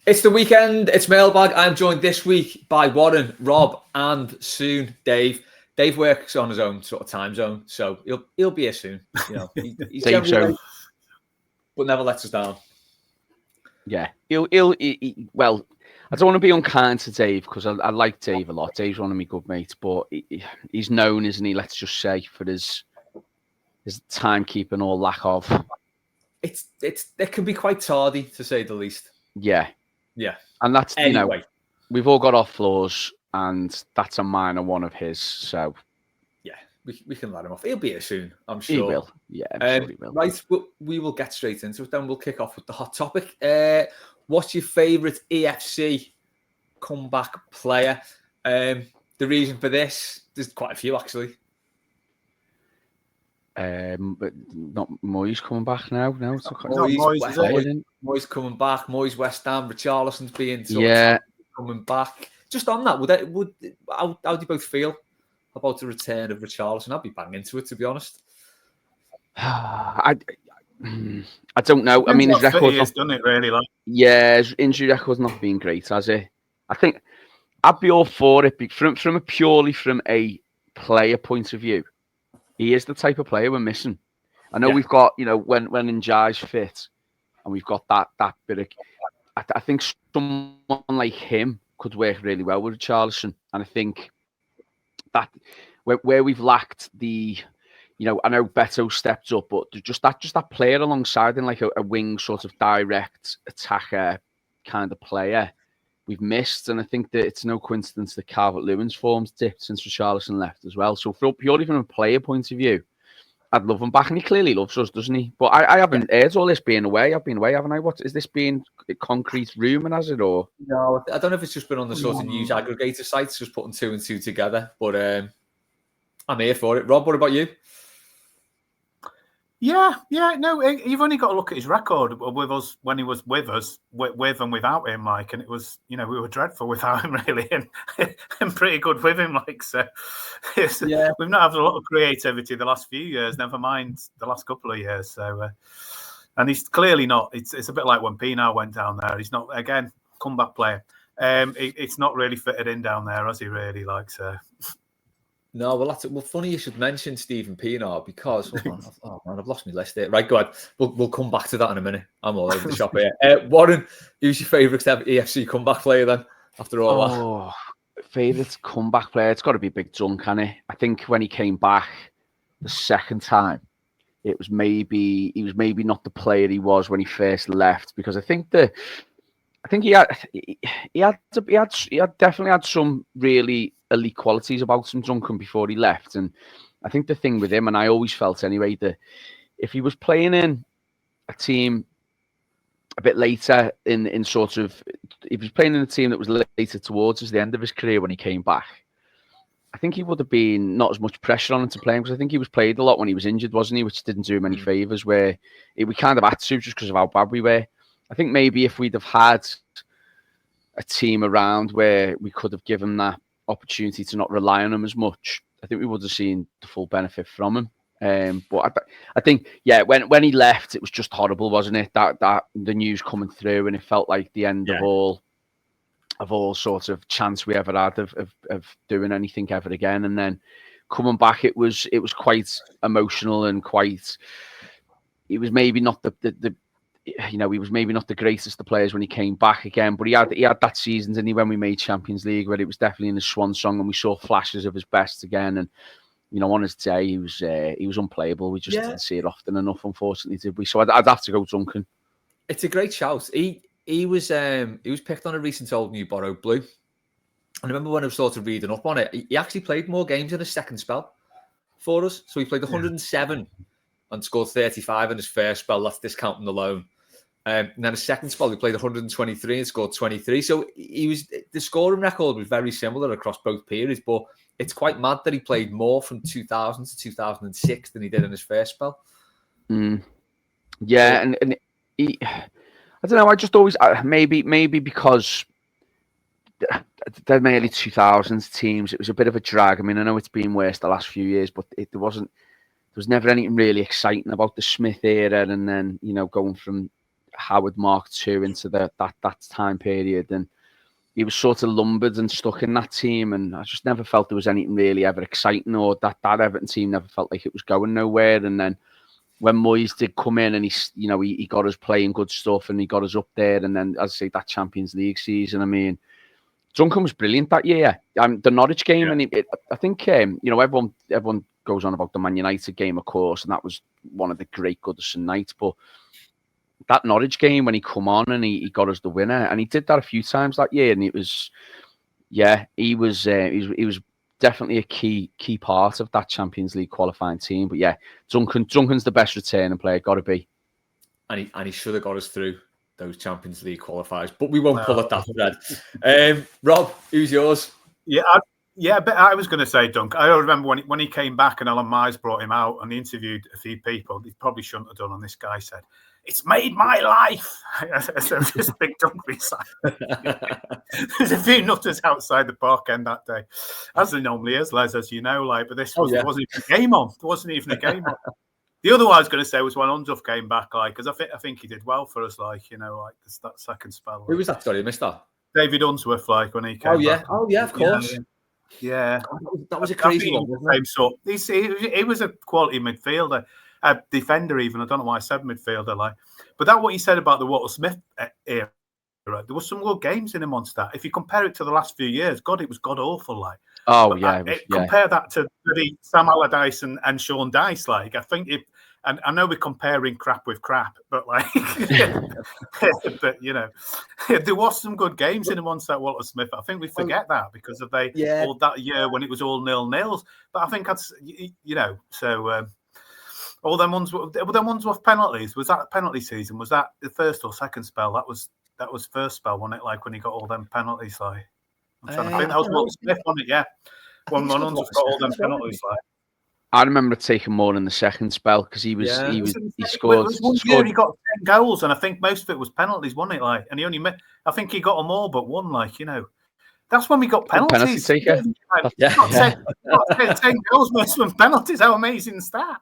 It's the weekend. It's Mailbag. I'm joined this week by Warren, Rob, and soon Dave. Dave works on his own sort of time zone, so he'll be here soon. You know, he's Dave generally late, but never lets us down. Yeah, well, I don't want to be unkind to Dave because I like Dave a lot. Dave's one of my good mates, but he's known, isn't he? Let's just say for his timekeeping or lack of. It can be quite tardy, to say the least. Yeah, and that's anyway. We've all got our flaws, and that's a minor one of his. So yeah, we can let him off. He'll be here soon, I'm sure. He will. Yeah, I'm sure he will. Right, we will get straight into it. Then we'll kick off with the hot topic. What's your favourite EFC comeback player? The reason for this, there's quite a few actually. But not Moyes coming back now. No, it's Moyes coming back. Moyes, West Ham, Richarlison's being coming back. Just on that, how do you both feel about the return of Richarlison? I'd be bang into it, to be honest. I don't know. I mean, his record's not done it really. His injury record's not been great, has it? I think I'd be all for it from a player point of view. He is the type of player we're missing. I know we've got, when Njai's fit, and we've got that bit of. I think someone like him could work really well with Richarlison, and I think that where we've lacked the, I know Beto stepped up, but just that player alongside him, like a wing sort of direct attacker kind of player, we've missed. And I think that it's no coincidence that Calvert-Lewin's form's dipped since Richarlison left as well. So purely from a player point of view, I'd love him back, and he clearly loves us, doesn't he? But I haven't heard all this being away. I've been away, haven't I? What is this being a concrete rumour, has it, or? No, I don't know if it's just been on the sort of news aggregator sites, just putting two and two together. But I'm here for it. Rob, what about you? Yeah. No, you've only got to look at his record with us when he was with us, with and without him, Mike. And it was, we were dreadful without him, really, and pretty good with him, like. So, we've not had a lot of creativity the last few years. Never mind the last couple of years. So, and he's clearly not. It's a bit like when Pino went down there. He's not, again, comeback player. It's not really fitted in down there, has he? Really, like so. No, well, funny you should mention Stephen Pienaar because I've lost my list there. Right, go ahead. We'll come back to that in a minute. I'm all over the shop here. Warren, who's your favourite EFC comeback player then? After all that, favourite comeback player, it's got to be Big Dunk, hasn't it? I think when he came back the second time, he was maybe not the player he was when he first left, because I think he definitely had some really elite qualities about him, Duncan, before he left. And I think the thing with him, and I always felt anyway, that if he was playing in a team a bit later in sort of, if he was playing in a team that was later towards the end of his career when he came back, I think he would have been not as much pressure on him to play him, because I think he was played a lot when he was injured, wasn't he? Which didn't do him any favours, where we kind of had to just because of how bad we were. I think maybe if we'd have had a team around where we could have given that opportunity to not rely on him as much, I think we would have seen the full benefit from him. But I think, when he left, it was just horrible, wasn't it? That the news coming through, and it felt like the end of all sort of chance we ever had of doing anything ever again. And then coming back, it was quite emotional and quite. It was maybe not he was maybe not the greatest of players when he came back again, but he had that season, didn't he, when we made Champions League, where it was definitely in his swan song, and we saw flashes of his best again. And on his day, he was unplayable. We just didn't see it often enough, unfortunately, did we? So I'd have to go Duncan. It's a great shout. He was picked on a recent Old New Borrowed Blue. And I remember when I was sort of reading up on it, he actually played more games in his second spell for us. So he played 107 and scored 35 in his first spell. That's discounting the loan. And then his second spell, he played 123 and scored 23. So the scoring record was very similar across both periods, but it's quite mad that he played more from 2000 to 2006 than he did in his first spell. Yeah, and he, I don't know. I just always maybe because the early 2000s teams, it was a bit of a drag. I mean, I know it's been worse the last few years, but there was never anything really exciting about the Smith era, and then going from Howard Mark II into that time period, and he was sort of lumbered and stuck in that team, and I just never felt there was anything really ever exciting, or that Everton team never felt like it was going nowhere. And then when Moyes did come in and he got us playing good stuff and he got us up there, and then, as I say, that Champions League season, I mean, Duncan was brilliant that year. The Norwich game, and I think everyone goes on about the Man United game, of course, and that was one of the great Goodison nights, but that Norwich game when he come on and he got us the winner, and he did that a few times that year, and it was, he was definitely a key part of that Champions League qualifying team. But yeah, Duncan's the best returning player, got to be, and he should have got us through those Champions League qualifiers, but we won't pull at that thread. Rob, who's yours? But I was going to say Dunk. I remember when he came back and Alan Myers brought him out and he interviewed a few people. He probably shouldn't have done, and this guy said, "It's made my life." So just big Dunk beside. There's a few nutters outside the park end that day, as there normally is, Les, as you know. But this there wasn't even a game on. There wasn't even a game on. The other one I was going to say was when Unduff came back, because I think he did well for us, that second spell. Who was that? Sorry, I missed that. David Unsworth, when he came back. Oh yeah, of course. Yeah. That was a crazy one, wasn't it? He was a quality midfielder, a defender even. I don't know why I said midfielder, But that what he said about the Walter Smith era, there was some good games in him on stat. If you compare it to the last few years, God, it was god awful, compare that to Sam Allardyce and Sean Dyche, I think it. And I know we're comparing crap with crap, but but there was some good games in him on that Walter Smith. I think we forget that because of all that year when it was all 0-0. But I think that's all them ones with penalties. Was that penalty season? Was that the first or second spell? That was first spell, wasn't it? When he got all them penalties. I'm trying to think. That was Walter Smith, wasn't it? Yeah, when Monon's got all them penalties. I remember taking more in the second spell because he scored. It was one year he got 10 goals, and I think most of it was penalties, wasn't it? And he only I think he got them all but one. That's when we got penalties. Penalty taker. 10 goals, most of them penalties. How amazing is that?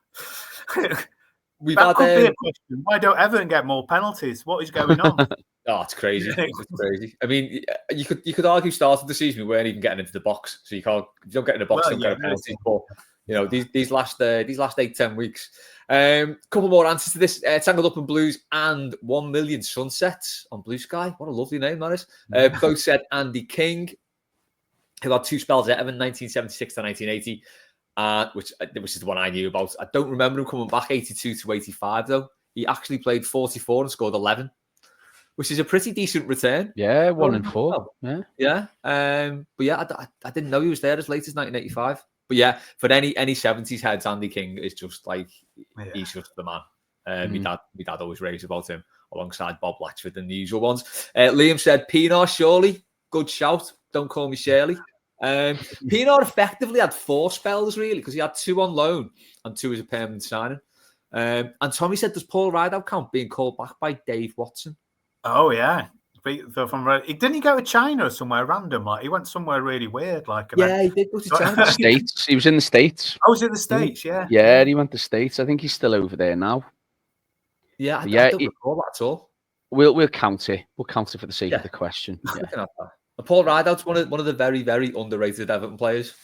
That could be a question. Why don't Everton get more penalties? What is going on? Oh, it's crazy. It's crazy. I mean, you could argue starting the season we weren't even getting into the box, so you don't get in the box, you don't get a penalty. But these last 8-10 weeks. Couple more answers to this. Tangled Up in Blues and 1 Million Sunsets on Blue Sky. What a lovely name that is. Both said Andy King, who had 2 spells at Everton, 1976 to 1980, which is the one I knew about. I don't remember him coming back 82 to 85 though. He actually played 44 and scored 11, which is a pretty decent return. Yeah, 1 and 4. Yeah. But yeah, I didn't know he was there as late as 1985. But yeah, for any 70s heads, Andy King is just he's just the man. My dad always raves about him alongside Bob Latchford and the usual ones. Liam said, Pienaar, surely. Good shout. Don't call me Shirley. Pienaar effectively had 4 spells, really, because he had 2 on loan and 2 as a permanent signing. And Tommy said, does Paul Rideout count being called back by Dave Watson? Oh, yeah. Didn't he go to China or somewhere random? He went somewhere really weird. He did go to China. States. He was in the States. Oh, was it the States? Yeah. Yeah, he went to the States. I think he's still over there now. Yeah, I don't recall that at all. We'll count it. We'll count it for the sake of the question. Yeah. Paul Rideout's one of the very, very underrated Everton players.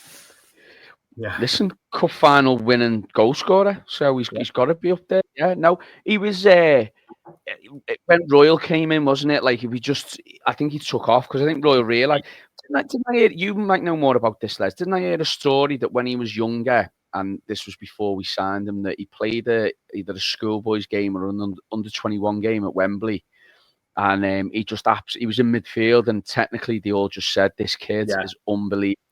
Yeah. Listen, cup final winning goal scorer. So he's got to be up there. Yeah. No, he was when Royal came in, wasn't it? I think he took off because I think Royal realised. Didn't I hear, you might know more about this, Les. Didn't I hear a story that when he was younger, and this was before we signed him, that he played either a schoolboys game or an under 21 game at Wembley, and he was in midfield, and technically they all just said this kid is unbelievable.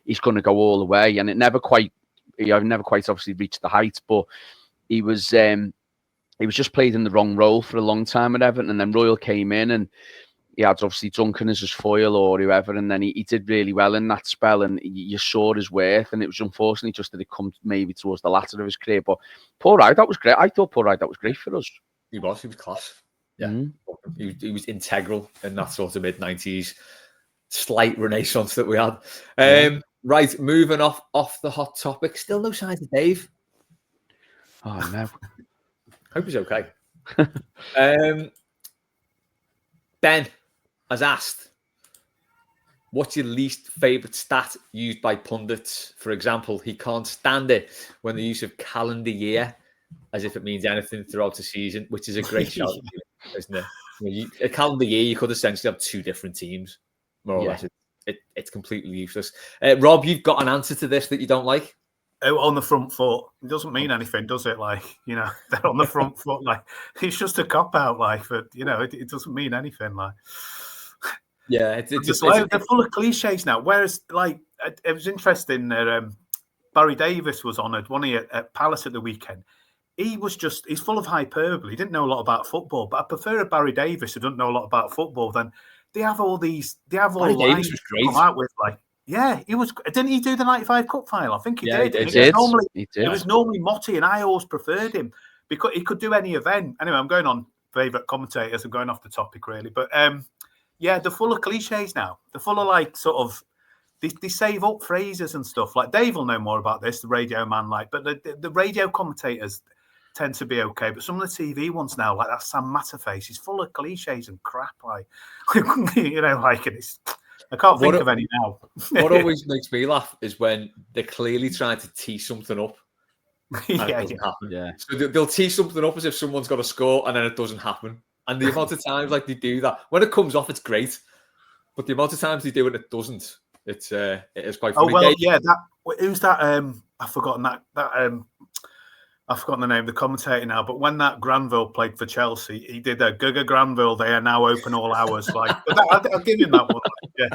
He's going to go all the way, and it never quite obviously reached the heights, but he was just played in the wrong role for a long time at Everton, and then Royal came in, and he had obviously Duncan as his foil or whoever, and then he did really well in that spell, and you saw his worth, and it was unfortunately just that it come maybe towards the latter of his career. But Paul Rideout was great. I thought Paul Rideout was great for us. He was class. Yeah, he was integral in that sort of mid-90s slight renaissance that we had. Right, moving off the hot topic. Still no signs of Dave. Oh no. Hope he's okay. Ben has asked, what's your least favourite stat used by pundits? For example, he can't stand it when the use of calendar year as if it means anything throughout the season, which is a great shout, isn't it? A calendar year, you could essentially have 2 different teams, more or less. It's completely useless. Rob, you've got an answer to this that you don't like? Oh, on the front foot. It doesn't mean anything, does it? Like, they're on the front foot. Like, it's just a cop-out, like, but, it doesn't mean anything, like. Yeah, they're full of cliches now. Whereas, like, it was interesting that Barry Davis was honoured, wasn't he, at Palace at the weekend. He's full of hyperbole. He didn't know a lot about football, but I prefer a Barry Davis who doesn't know a lot about football than they have all lines Davis was great. Come out with, like, yeah, he was. Didn't he do the 95 Cup final? I think he did. He did. It was normally Motti, and I always preferred him because he could do any event. Anyway, I'm going on favourite commentators. I'm going off the topic, really. But, yeah, they're full of cliches now. They're full of, like, sort of, they save up phrases and stuff. Like, Dave will know more about this, the radio man, like, but the radio commentators tend to be okay. But some of the TV ones now, like that Sam Matterface, he's full of cliches and crap. Like, like, it's... I can't think of any now. What always makes me laugh is when they're clearly trying to tee something up. And it doesn't happen. Yeah. So they'll tee something up as if someone's got to score and then it doesn't happen. And the amount of times like they do that, when it comes off, it's great. But the amount of times they do it, it doesn't. It is quite funny. Oh, well, yeah. Who's that? I've forgotten that. I've forgotten the name of the commentator now, but when that Granville played for Chelsea, he did a Gaga Granville. They are now open all hours. Like, I'll give him that one. Yeah.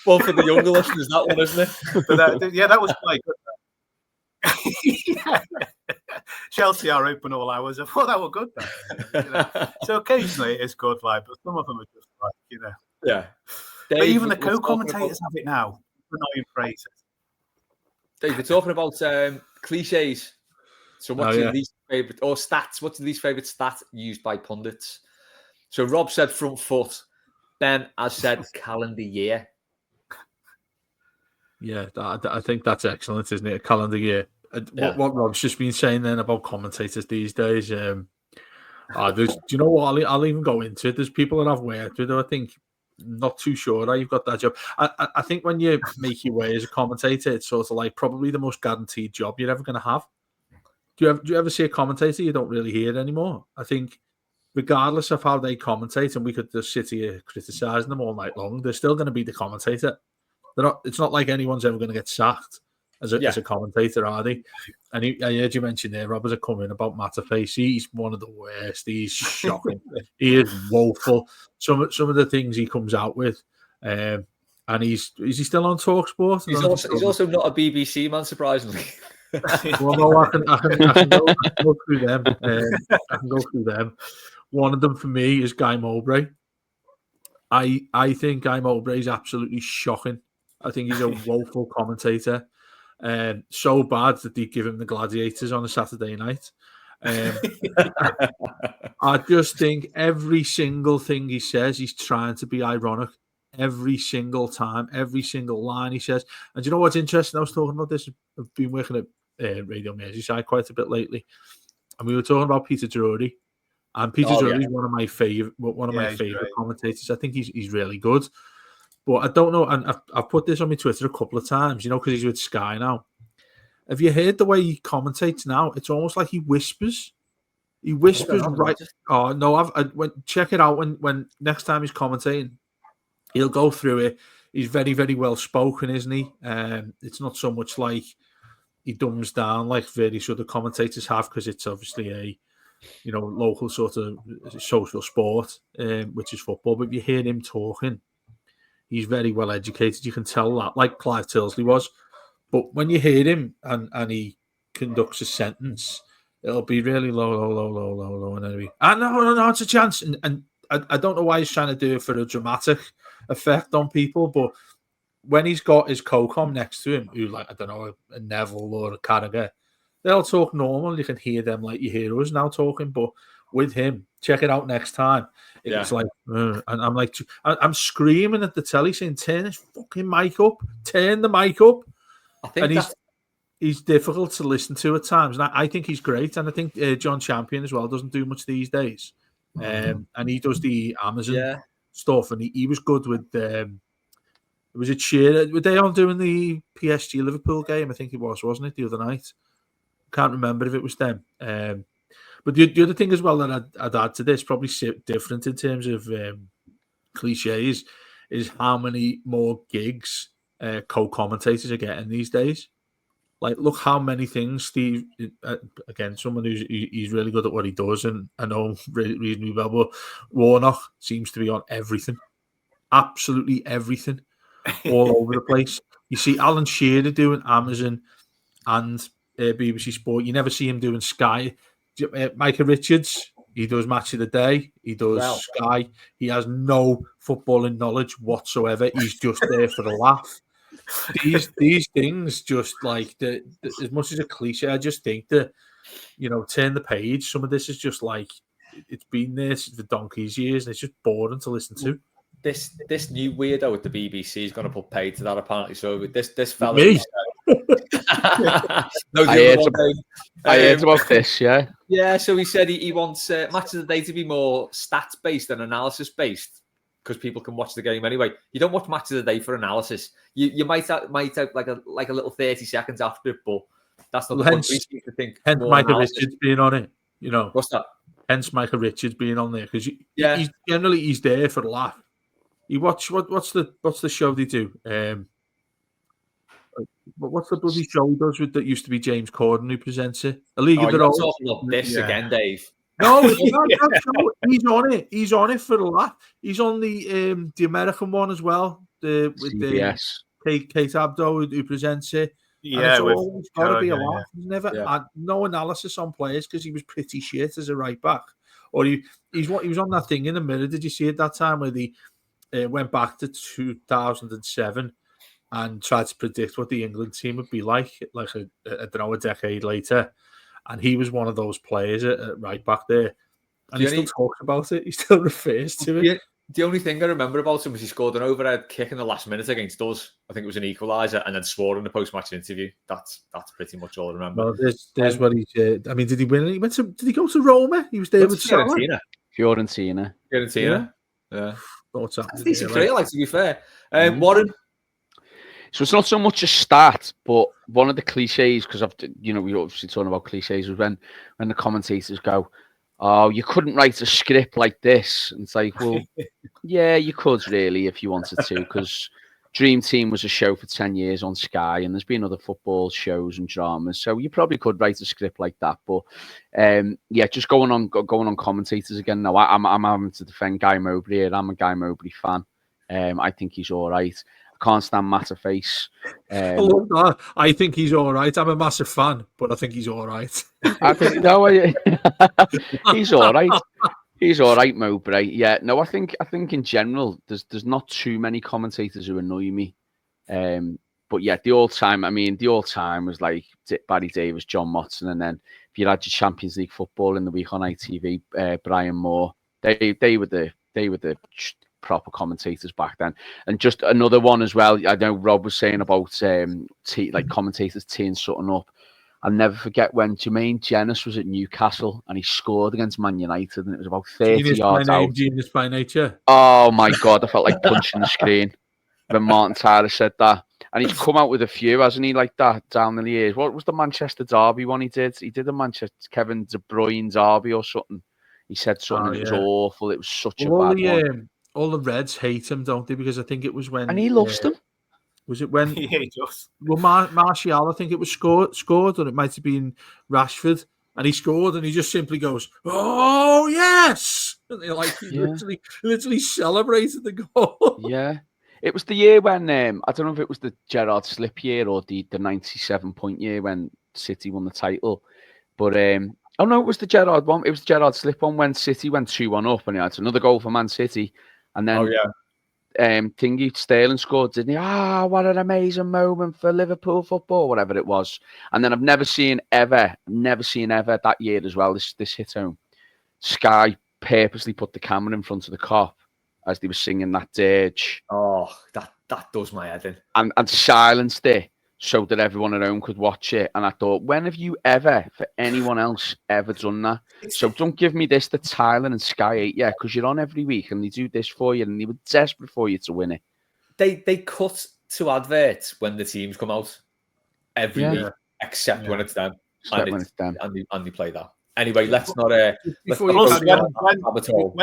Well, for the younger listeners, that one, isn't it? But that was quite good. Yeah. Chelsea are open all hours. I thought that were good. So occasionally it is good, like, but some of them are just like, Yeah. But Dave, even the co-commentators have it now. Annoying phrases. Dave, we're talking about cliches. So what's your least favourite, or stats, what's your least favourite stat used by pundits? So Rob said front foot. Ben has said calendar year. Yeah, I think that's excellent, isn't it? A calendar year. What Rob's just been saying then about commentators these days. Do you know what? I'll even go into it. There's people that I've worked with who I think not too sure that you've got that job. I think when you make your way as a commentator, it's sort of like probably the most guaranteed job you're ever going to have. Do you ever see a commentator you don't really hear anymore? I think regardless of how they commentate, and we could just sit here criticising them all night long, they're still going to be the commentator. It's not like anyone's ever going to get sacked as a commentator, are they? And I heard you mention there, Rob, as a comment about Matterface. He's one of the worst. He's shocking. He is woeful. Some of the things he comes out with. And is he still on TalkSport? He's also not a BBC man, surprisingly. Well, no, I can go through them. I can go through them. One of them for me is Guy Mowbray. I think Guy Mowbray is absolutely shocking. I think he's a woeful commentator. So bad that they give him the Gladiators on a Saturday night. I just think every single thing he says, he's trying to be ironic. Every single time, every single line he says. And do you know what's interesting? I was talking about this. I've been working at Radio Merseyside quite a bit lately, and we were talking about Peter Drury. And Peter Drury is one of my favorite commentators. I think he's really good. But I don't know, and I've put this on my Twitter a couple of times, because he's with Sky now. Have you heard the way he commentates now? It's almost like he whispers. He whispers right. Oh no! Check it out when next time he's commentating. He'll go through it. He's very, very well spoken, isn't he? It's not so much like he dumbs down like various other commentators have, because it's obviously a local sort of social sport, which is football. But if you hear him talking, he's very well educated. You can tell that, like Clive Tilsley was. But when you hear him and he conducts a sentence, it'll be really low, and then no, it's a chance. And I don't know why he's trying to do it for a dramatic effect on people, but when he's got his co-com next to him, who, like, I don't know, a Neville or a Carragher, they'll talk normal. You can hear them like you hear us now talking, but with him, check it out next time. It's like, and I'm like, I'm screaming at the telly saying, turn his fucking mic up, turn the mic up. I think he's difficult to listen to at times. And I think he's great. And I think John Champion as well doesn't do much these days. and he does the Amazon stuff, and he was good with. Was it Shearer? Were they on doing the PSG Liverpool game? I think it was, wasn't it, the other night? Can't remember if it was them. But the other thing as well that I'd add to this, probably different in terms of cliches, is how many more gigs co-commentators are getting these days. Like, look how many things Steve, again, someone he's really good at what he does, and I know reasonably well, but Warnock seems to be on everything. Absolutely everything. All over the place. You see Alan Shearer doing Amazon and BBC Sport. You never see him doing Sky. Micah Richards, he does Match of the Day. He does Sky. He has no footballing knowledge whatsoever. He's just there for the laugh. These things, just like as much as a cliche, I just think that, turn the page. Some of this is just like, it's been there for donkey's years, and it's just boring to listen to. This new weirdo at the BBC is going to put paid to that, apparently. So this fella, me. No, I heard about this. Yeah. So he said he wants Match of the Day to be more stats based than analysis based, because people can watch the game anyway. You don't watch Match of the Day for analysis. You might have like a little 30 seconds after it, but that's not the point. We seem to think hence Micah Richards being on it. What's that? Hence Micah Richards being on there, because he's there for the laugh. You watch what's the show they do? What's the bloody show he does with that used to be James Corden who presents it? A League of Their Own. Talking about this again, Dave. No, he's on it. He's on it for the laugh. He's on the American one as well. With CBS. Kate Abdo who presents it. Yeah, and it's always got to be a laugh. He's never had no analysis on players because he was pretty shit as a right back. Or he was on that thing in the Mirror. Did you see it that time where they went back to 2007 and tried to predict what the England team would be like I don't know, a decade later? And he was one of those players at right back there. And he still talks about it. He still refers to it. The only thing I remember about him was he scored an overhead kick in the last minute against us. I think it was an equaliser, and then swore in the post-match interview. That's pretty much all I remember. Well, there's what he did. I mean, did he win? Did he go to Roma? He was there with Fiorentina. Yeah. That's decent career, to be fair. Warren. So it's not so much a stat, but one of the cliches, because we're obviously talking about cliches, was when the commentators go, "Oh, you couldn't write a script like this." And it's like, well, yeah, you could really if you wanted to, because Dream Team was a show for 10 years on Sky, and there's been other football shows and dramas, so you probably could write a script like that. But just going on commentators again. Now, I'm having to defend Guy Mowbray here. I'm a Guy Mowbray fan. I think he's all right. Can't stand Matterface. I love that. I think he's all right. I'm a massive fan, but I think he's all right. I think he's all right. He's all right, Mowbray. Yeah, no, I think in general, there's not too many commentators who annoy me. But yeah, the all time was like Barry Davies, John Motson, and then if you had your Champions League football in the week on ITV, Brian Moore. They were the proper commentators back then. And just another one as well, I know Rob was saying about commentators teeing something up. I'll never forget when Jermaine Jenas was at Newcastle and he scored against Man United, and it was about 30 yards out. Genius by nature. Oh my God, I felt like punching the screen when Martin Tyler said that. And he's come out with a few, hasn't he, like that down the years. What was the Manchester Derby one he did? He did a Manchester Kevin De Bruyne Derby or something. He said something that was awful. It was such a bad one. All the Reds hate him, don't they? Because I think it was when... And he loves them. Was it when... Yeah, he does. Well, Martial, I think it was scored, or it might have been Rashford, and he scored, and he just simply goes, "Oh, yes!" And he literally celebrated the goal. Yeah. It was the year when, I don't know if it was the Gerrard Slip year or the 97-point year when City won the title, but... oh, no, it was the Gerrard one. It was the Gerrard Slip one when City went 2-1 up and he had another goal for Man City. And then Sterling scored, didn't he? What an amazing moment for Liverpool football, whatever it was. And then I've never seen ever that year as well, this hit home. Sky purposely put the camera in front of the cop as they were singing that dirge. Oh, that does my head in. And silenced it so that everyone at home could watch it. And I thought, when have you ever, for anyone else, ever done that? So don't give me this, the Tyler and Sky 8, yeah, because you're on every week and they do this for you and they were desperate for you to win it. They cut to adverts when the teams come out every Yeah. week, except when it's them. Except when it's them. And they play that. Anyway, let's not Before let's you not carry on, rabbit hole.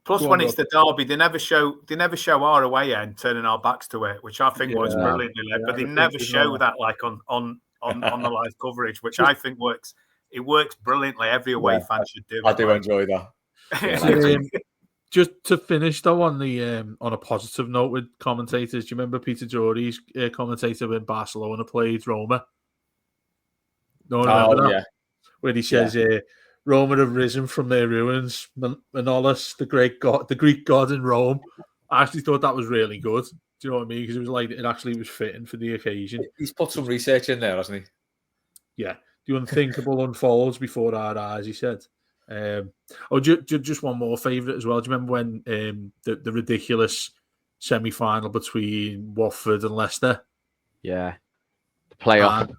Plus, when it's the derby, they never show our away end turning our backs to it, which I think works brilliantly. But they never show that like on the live coverage, which I think works. It works brilliantly. Every away fan should do it. I do enjoy that. Just to finish though on a positive note with commentators, do you remember Peter Geordie's commentator when Barcelona played Roma? No one remember that? Yeah. Where he says, Roma have risen from their ruins. Manolis, the Greek god in Rome. I actually thought that was really good. Do you know what I mean? Because it was like it actually was fitting for the occasion. He's put some research in there, hasn't he? Yeah. The unthinkable unfolds before our eyes, he said. Just one more favourite as well. Do you remember when the ridiculous semi-final between Watford and Leicester? Yeah. The playoff.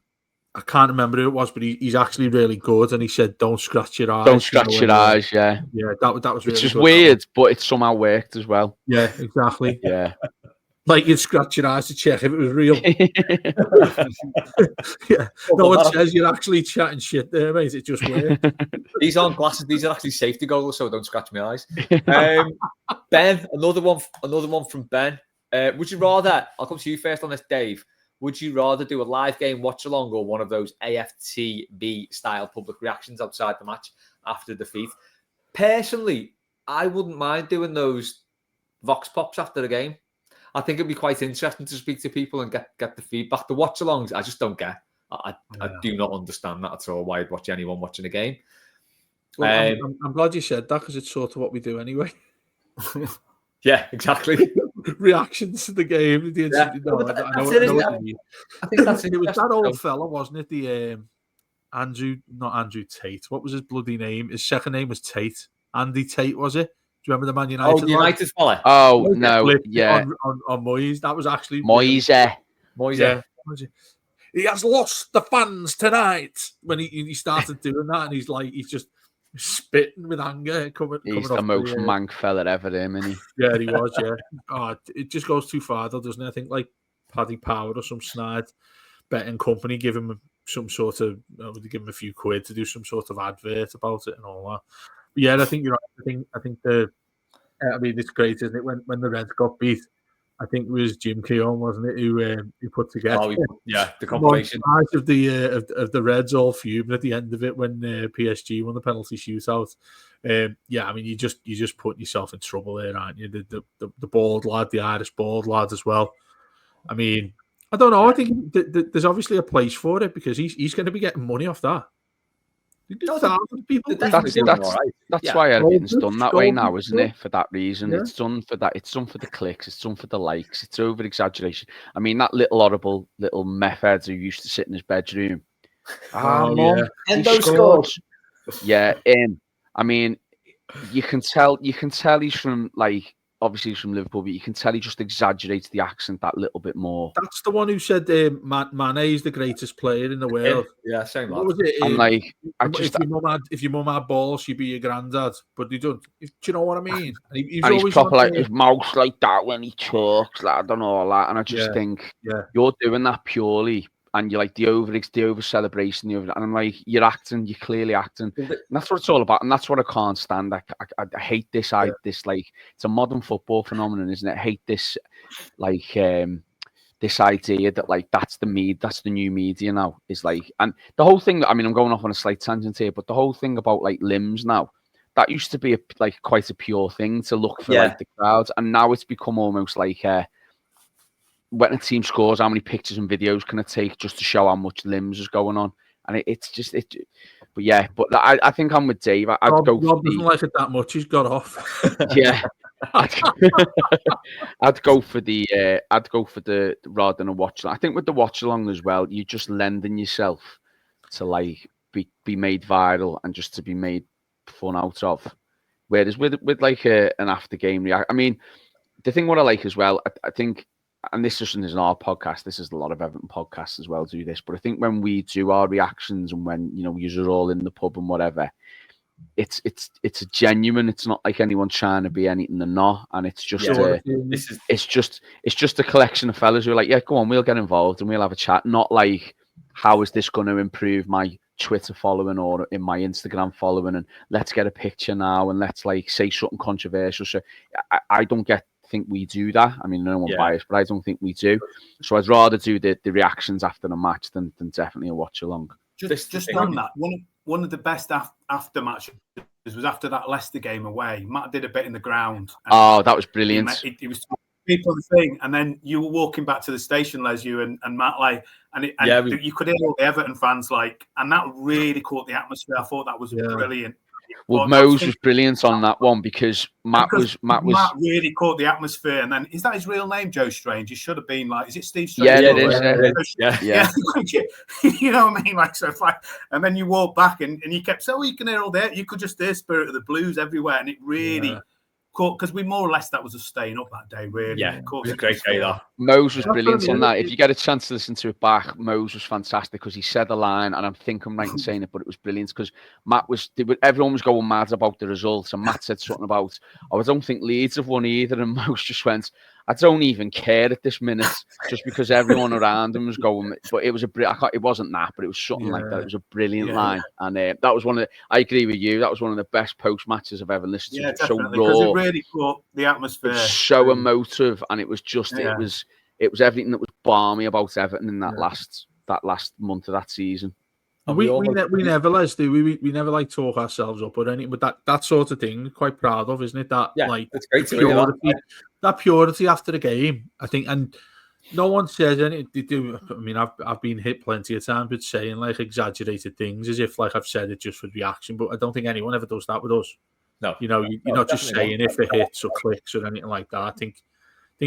I can't remember who it was, but he's actually really good. And he said, "Don't scratch your eyes." Don't scratch your eyes. Yeah, yeah. That was really which is good. weird, but it somehow worked as well. Yeah, exactly. Yeah, like you'd scratch your eyes to check if it was real. Yeah, no one says you're actually chatting shit there, mate. It just worked. These aren't glasses; these are actually safety goggles, so don't scratch my eyes. Ben, another one from Ben. Would you rather? I'll come to you first on this, Dave. Would you rather do a live game watch along or one of those AFTV style public reactions outside the match after defeat? Personally, I wouldn't mind doing those vox pops after the game. I think it'd be quite interesting to speak to people and get the feedback. The watch alongs, I just don't get. I do not understand that at all. Why I'd watch anyone watching a game. Well, I'm glad you said that because it's sort of what we do anyway. Yeah, exactly. Reactions to the game. I think that's it. It was that old fella, wasn't it? The not Andrew Tate. What was his bloody name? His second name was Tate. Andy Tate, was it? Do you remember the Man United? Oh, the United fella. Oh no, yeah. On Moyes, that was actually Moyes. Yeah. He has lost the fans tonight. When he started doing that, and he's just spitting with anger. He's the most mank fella ever, isn't he? Yeah, he was. Yeah. Oh, it just goes too far, though, doesn't it? I think like Paddy Power or some snide betting company give him some sort of give him a few quid to do some sort of advert about it and all that. But yeah, I think you're right. I think it's great, isn't it? When the Reds got beat, I think it was Jim Keown, wasn't it, who put together the compilation of the Reds all fuming at the end of it when PSG won the penalty shootout. You just put yourself in trouble there, aren't you? The bald lad, the Irish bald lad as well. I mean, I don't know. I think there's obviously a place for it because he's going to be getting money off that. That's why everything's done that way now, isn't it? For that reason, it's done for that. It's done for the clicks. It's done for the likes. It's over exaggeration. I mean, that little horrible little method who used to sit in his bedroom. Endo scores. Yeah, I mean, you can tell he's from obviously he's from Liverpool, but you can tell he just exaggerates the accent that little bit more. That's the one who said Mane is the greatest player in the world. Yeah, same. What was it? And if your mum had balls, she'd be your granddad. But he don't. Do you know what I mean? And he's proper his mouth's like that when he talks. I don't know all that. And I just think you're doing that purely. And you're like the over celebration, and I'm like, you're clearly acting. And that's what it's all about. And that's what I can't stand. I hate this. It's a modern football phenomenon, isn't it? I hate this, this idea that that's the new media now. Is and the whole thing. I mean, I'm going off on a slight tangent here, but the whole thing about limbs now, that used to be quite a pure thing to look for the crowds, and now it's become almost like when a team scores, how many pictures and videos can it take just to show how much limbs is going on? And it's just. But yeah, but I think I'm with Dave. Rob doesn't like it that much. He's got off. Yeah, I'd go for the rather than a watch. I think with the watch along as well, you're just lending yourself to be made viral and just to be made fun out of. Whereas with an after game react, I mean, the thing what I like as well, I think and this isn't our podcast, this is a lot of Everton podcasts as well do this, but I think when we do our reactions and when, you know, you're all in the pub and whatever, it's a genuine, it's not like anyone trying to be anything they're not, and it's just it's just a collection of fellas who are like, yeah, go on, we'll get involved and we'll have a chat, not like, how is this going to improve my Twitter following or in my Instagram following, and let's get a picture now and let's like say something controversial. So I don't think we do that. I mean, no one biased, but I don't think we do. So I'd rather do the reactions after the match than definitely a watch along. Just on that, one of the best after matches was after that Leicester game away. Matt did a bit in the ground. Oh, that was brilliant. He was people the thing, and then you were walking back to the station, Les, you and Matt, like, you could hear all the Everton fans, like, and that really caught the atmosphere. I thought that was brilliant. Well, Mose was brilliant on that one because Matt really caught the atmosphere. And then, is that his real name, Joe Strange? He should have been like, is it Steve Strange? Yeah, it is. Yeah. You know what I mean? Like, so like, and then you walk back and you kept saying, you can hear all that. You could just hear Spirit of the Blues everywhere, and it really caught, because we more or less, that was us staying up that day, really. Yeah, it was a great day, that. Mose was brilliant on that. If you get a chance to listen to it back, Mose was fantastic because he said a line, and I think I'm right in saying it, but it was brilliant because everyone was going mad about the results, and Matt said something about, I don't think Leeds have won either, and Mose just went, I don't even care at this minute, just because everyone around him was going. But it was it wasn't that, but it was something like that. It was a brilliant line, and that was one of the. I agree with you. That was one of the best post matches I've ever listened to. Yeah, definitely, because it really caught the atmosphere. So emotive, and it was just it was everything that was balmy about Everton in that last month of that season. And we never, Les, do we never like talk ourselves up or anything, but that sort of thing, quite proud of, isn't it? That like it's great to hear that purity after the game, I think, and no one says anything. They do. I mean, I've been hit plenty of times with saying like exaggerated things as if like I've said it just for reaction, but I don't think anyone ever does that with us. No, you know, you're not just saying if it hits or clicks or anything like that. I think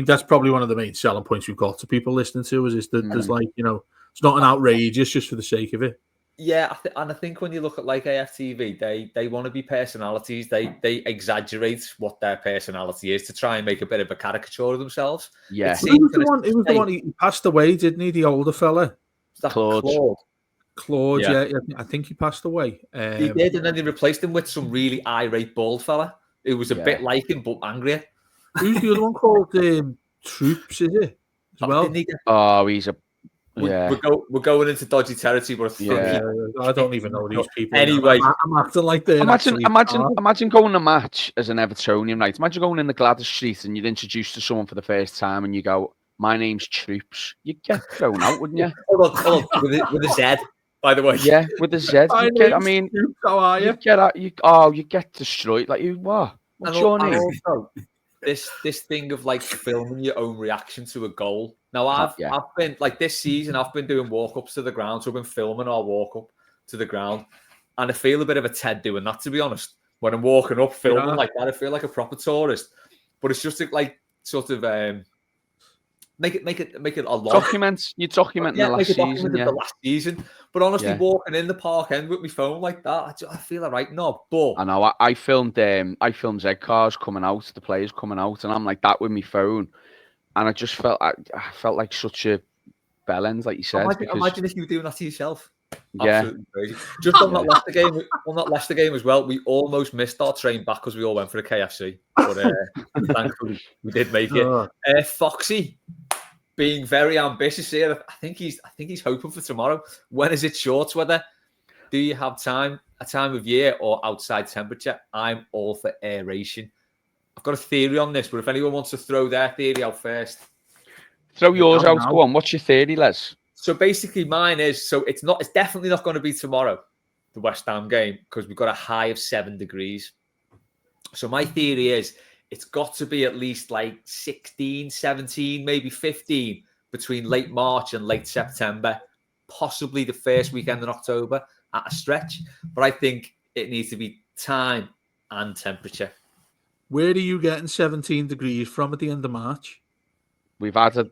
that's probably one of the main selling points we've got to people listening to us is that there's like, you know, it's not an outrageous just for the sake of it. Yeah, and I think when you look at like AFTV, they want to be personalities. They exaggerate what their personality is to try and make a bit of a caricature of themselves. Yeah, he was the one. He passed away, didn't he? The older fella, Claude. Yeah, I think he passed away. He did, and then they replaced him with some really irate bald fella who was a bit like him but angrier. Who's the other one called? Troops, is it? As well. Oh, he's a. We're going into dodgy territory, but I don't even know these people. Anyway, I'm acting like they're imagine going to a match as an Evertonian, right? Imagine going in the Gladys Street and you're introduced to someone for the first time and you go, "My name's Troops." You'd get thrown out, wouldn't you? hold on, with a Z, by the way. Yeah, with a Z. How are you? You get destroyed. Like you, what? What's your name? Also, this thing of like filming your own reaction to a goal. Now I've been like this season, I've been doing walk-ups to the ground, so I've been filming our walk-up to the ground, and I feel a bit of a Ted doing that, to be honest. When I'm walking up, filming like that, I feel like a proper tourist. But it's just like sort of make it a lot. You document the last season, the last season. But honestly, walking in the park end with my phone like that, I feel a right knob. But I know I filmed Z cars coming out, the players coming out, and I'm like that with my phone. And I just felt like such a bellend, like you said. Imagine if you were doing that to yourself. Yeah. Absolutely crazy. Just on that Leicester game as well, we almost missed our train back because we all went for a KFC. But thankfully we did make it. Foxy being very ambitious here. I think he's hoping for tomorrow. When is it shorts weather? Do you have a time of year or outside temperature? I'm all for aeration. I've got a theory on this, but if anyone wants to throw their theory out first. Throw yours out. Go on. What's your theory, Les? So basically mine is, it's definitely not going to be tomorrow, the West Ham game, because we've got a high of 7 degrees. So my theory is it's got to be at least like 16, 17, maybe 15 between late March and late September, possibly the first weekend in October at a stretch. But I think it needs to be time and temperature. Where are you getting 17 degrees from at the end of March? We've had it.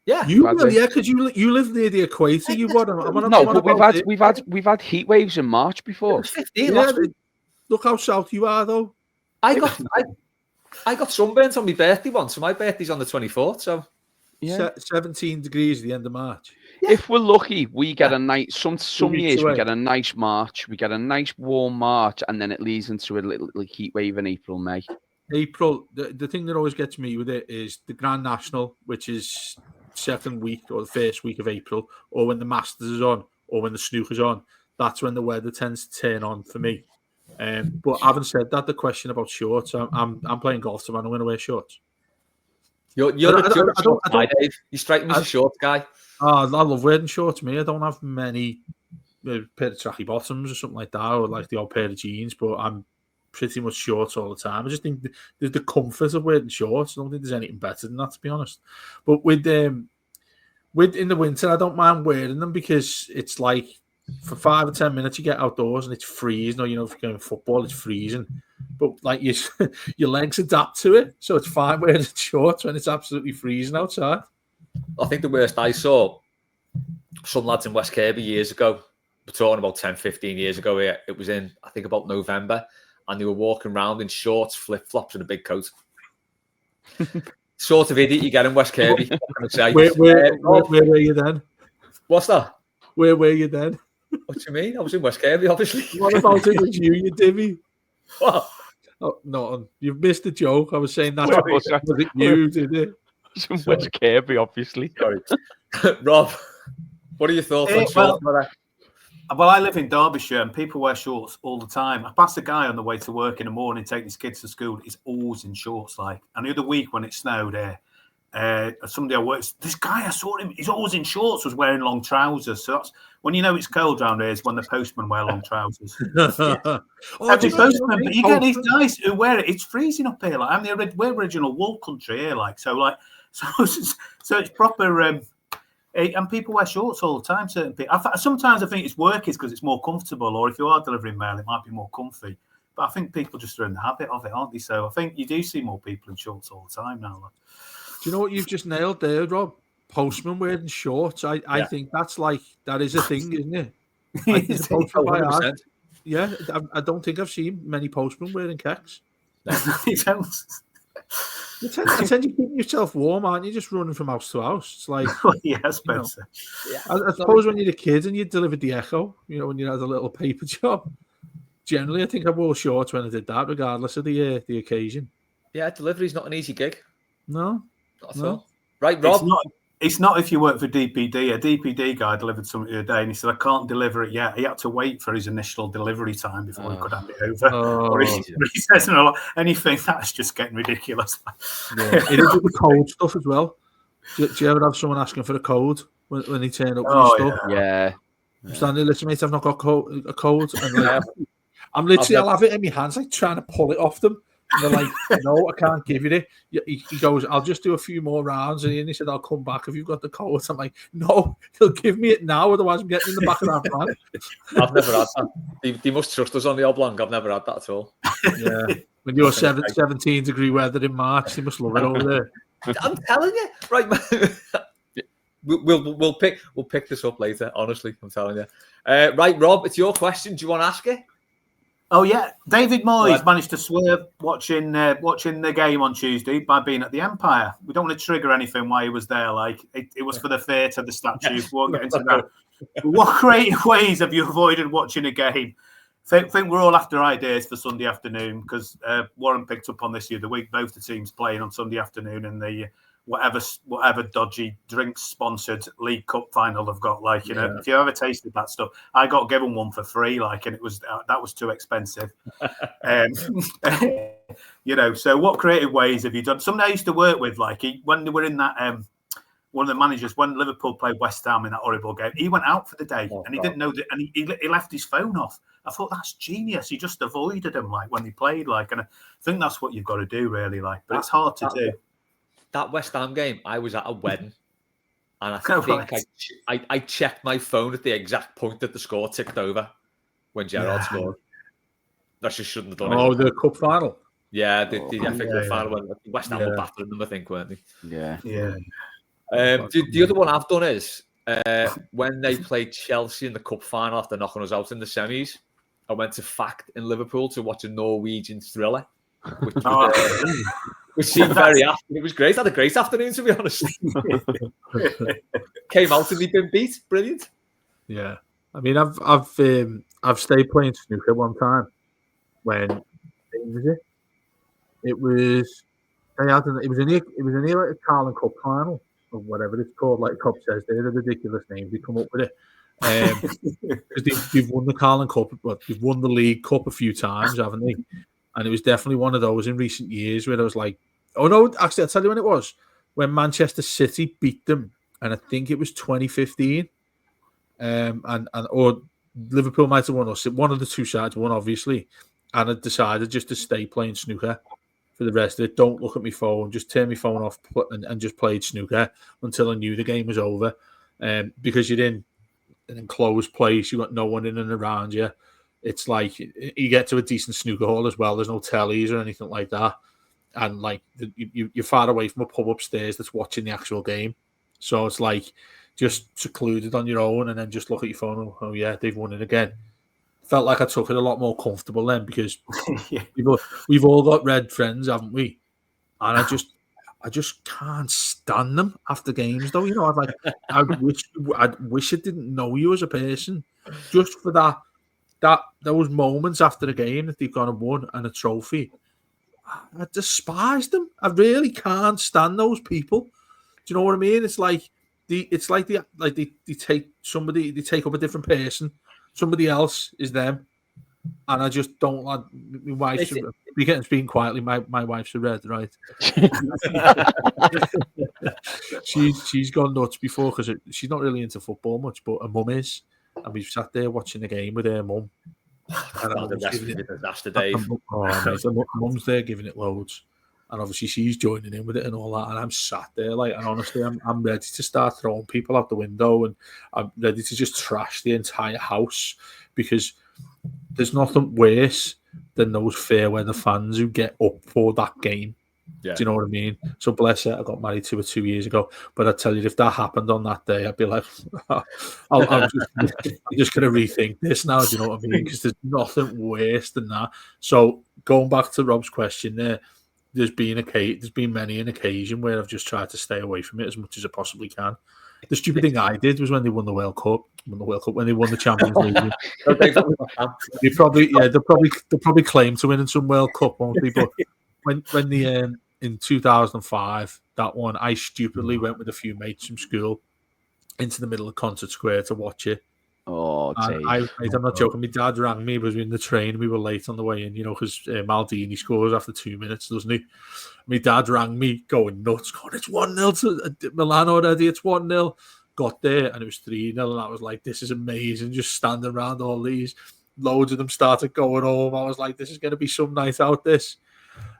Yeah, because you live near the equator. You what? But we've had heat waves in March before. It was 15 last week. Look how south you are, though. I got sunburnt on my birthday once, so my birthday's on the 24th. So Yeah. 17 degrees at the end of March. If we're lucky, we get a nice. Some weeks years we away. get a nice March. We get a nice warm March, and then it leads into a little heat wave in April, May. April, the thing that always gets me with it is the Grand National, which is second week or the first week of April, or when the Masters is on, or when the snooker's on. That's when the weather tends to turn on for me. But having said that, the question about shorts, I'm playing golf tomorrow. I'm going to wear shorts. You're a short guy, Dave. You strike me as a short guy. I love wearing shorts. Me, I don't have many pair of tracky bottoms or something like that, or like the old pair of jeans. But I'm pretty much shorts all the time. I just think the comfort of wearing shorts. I don't think there's anything better than that, to be honest. But with in the winter, I don't mind wearing them because it's like for 5 or 10 minutes you get outdoors and it's freezing. Or if you're going football, it's freezing. But like your legs adapt to it, so it's fine wearing shorts when it's absolutely freezing outside. I think the worst I saw, some lads in West Kirby years ago, we're talking about 10, 15 years ago, it was in, I think, about November, and they were walking around in shorts, flip-flops, and a big coat. Sort of idiot you get in West Kirby. Where were you then? What's that? Where were you then? What do you mean? I was in West Kirby, obviously. What about it was you divvy? What? Oh, no, you've missed the joke. I was saying that was it you, did it? Some West Kirby, obviously. Sorry. Rob, what are your thoughts on shorts? Well, I live in Derbyshire and people wear shorts all the time. I pass a guy on the way to work in the morning, taking his kids to school. He's always in shorts. And the other week when it snowed somebody I worked, this guy, I saw him, he's always in shorts, was wearing long trousers. So that's when it's cold around here is when the postmen wear long trousers. Every postman, but you get these guys who wear it. It's freezing up here. We're original wool country here, so it's proper. And people wear shorts all the time. Certain people. Sometimes I think it's workers because it's more comfortable, or if you are delivering mail, it might be more comfy. But I think people just are in the habit of it, aren't they? So I think you do see more people in shorts all the time now. Do you know what you've just nailed there, Rob? Postman wearing shorts. I think that is a thing, isn't it? Yeah, I don't think I've seen many postmen wearing kecks. You tend to keep yourself warm, aren't you? Just running from house to house. It's like, I suppose. I suppose when you're a kid and you delivered the Echo, when you had a little paper job. Generally, I think I wore shorts when I did that, regardless of the occasion. Yeah, delivery's not an easy gig. No, not at all. Right, Rob. It's not if you work for DPD. A DPD guy delivered something the other day and he said, I can't deliver it yet. He had to wait for his initial delivery time before he could hand it over. Or he says anything, that's just getting ridiculous. Yeah. It is with the code stuff as well. Do you ever have someone asking for a code when they turn up with your stuff? Yeah. I'm standing there, listen, mate, I've not got a code. And I'm literally, I'll have it in my hands, trying to pull it off them. And they're like, no, I can't give you it. He goes, I'll just do a few more rounds. And he said, I'll come back if you've got the code. I'm like, no, he'll give me it now. Otherwise, I'm getting in the back of that van. I've never had that. They must trust us on the oblong. I've never had that at all. Yeah. When you're 17-degree weather in March, they must love it over there. I'm telling you. Right, we'll pick this up later, honestly. I'm telling you. Right, Rob, it's your question. Do you want to ask it? Oh yeah, David Moyes managed to swerve watching the game on Tuesday by being at the Empire. We don't want to trigger anything while he was there. It was for the theatre, the statues. We won't get into that. What creative ways have you avoided watching a game? I think we're all after ideas for Sunday afternoon because Warren picked up on this the other week. Both the teams playing on Sunday afternoon in the whatever dodgy drinks sponsored League Cup final they've got. If you ever tasted that stuff, I got given one for free. And it was that was too expensive. So what creative ways have you done? Somebody I used to work with, when they were in that one of the managers when Liverpool played West Ham in that horrible game, he went out for the day and he didn't know that, and he left his phone off. I thought that's genius. He just avoided him when they played, and I think that's what you've got to do, really, but it's hard to do. That West Ham game, I was at a wedding, and I checked my phone at the exact point that the score ticked over when Gerrard scored. I just shouldn't have done it. Oh, the cup final. Yeah, I think the final when West Ham were battering them, I think, weren't they? Yeah. The other one I've done is when they played Chelsea in the cup final after knocking us out in the semis. I went to Fact in Liverpool to watch a Norwegian thriller. Which was, which seemed very after. It was great. I had a great afternoon, to be honest. Came out and we'd been beat. Brilliant. Yeah, I mean, I've stayed playing snooker one time when was it? It was they had it was in the like a Carling Cup final or whatever it's called. Like Cup says, they're the ridiculous names they come up with it. Because they've won the Carling Cup, but they've won the League Cup a few times, haven't they? And it was definitely one of those in recent years where I was like, oh no, actually, I'll tell you when it was. When Manchester City beat them, and I think it was 2015. Or Liverpool might have won, or one of the two sides won, obviously. And I decided just to stay playing snooker for the rest of it. Don't look at my phone, just turn my phone off and just played snooker until I knew the game was over. Because you're in an enclosed place, you've got no one in and around you. It's like you get to a decent snooker hall as well. There's no tellies or anything like that. And like you're far away from a pub upstairs that's watching the actual game. So it's like just secluded on your own and then just look at your phone. Oh yeah, they've won it again. Felt like I took it a lot more comfortable then because we've all got red friends, haven't we? And I just can't stand them after games though. You know, I wish I didn't know you as a person just for those moments after the game that they've gone and won and a trophy. I despise them. I really can't stand those people. Do you know what I mean? It's like they take somebody, they take up a different person. Somebody else is them, and I just don't like. My wife's speaking quietly. My wife's a red, right? she's gone nuts before because she's not really into football much, but her mum is, and we've sat there watching the game with her mum. That's the Dave. Mum's there giving it loads, and obviously she's joining in with it and all that. And I'm sat there like, and honestly, I'm ready to start throwing people out the window, and I'm ready to just trash the entire house because there's nothing worse than those fair weather fans who get up for that game. Yeah. Do you know what I mean? So bless her, I got married to her 2 years ago. But I tell you, if that happened on that day, I'd be like, I'm just going to rethink this now. Do you know what I mean? Because there's nothing worse than that. So going back to Rob's question there's been many an occasion where I've just tried to stay away from it as much as I possibly can. The stupid thing I did was when they won the World Cup, when they won the Champions League. They'll probably claim to win in some World Cup, won't they? But when the in 2005, that one, I stupidly went with a few mates from school into the middle of Concert Square to watch it. Oh, I'm not joking. My dad rang me. Was in the train. We were late on the way in, because Maldini scores after 2 minutes, doesn't he? My dad rang me, going nuts, going, "It's 1-0 to Milan already. It's 1-0." Got there and it was 3-0, and I was like, "This is amazing." Just standing around all these, loads of them started going home. I was like, "This is going to be some night out." This.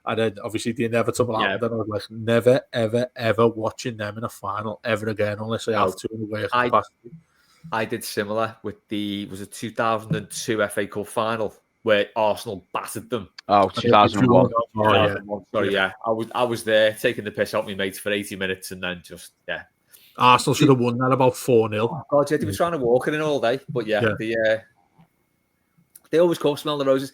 And then obviously the inevitable happened, and I was like, never, ever, ever watching them in a final ever again unless I have to in the way I did similar with was a 2002 FA Cup final where Arsenal battered them. Oh, 2001. Sorry, yeah. I was there taking the piss out of my mates for 80 minutes and then just, yeah. Arsenal should have won that about 4-0. Oh, God, yeah, they were trying to walk it in all day. But yeah. They always call smell the roses.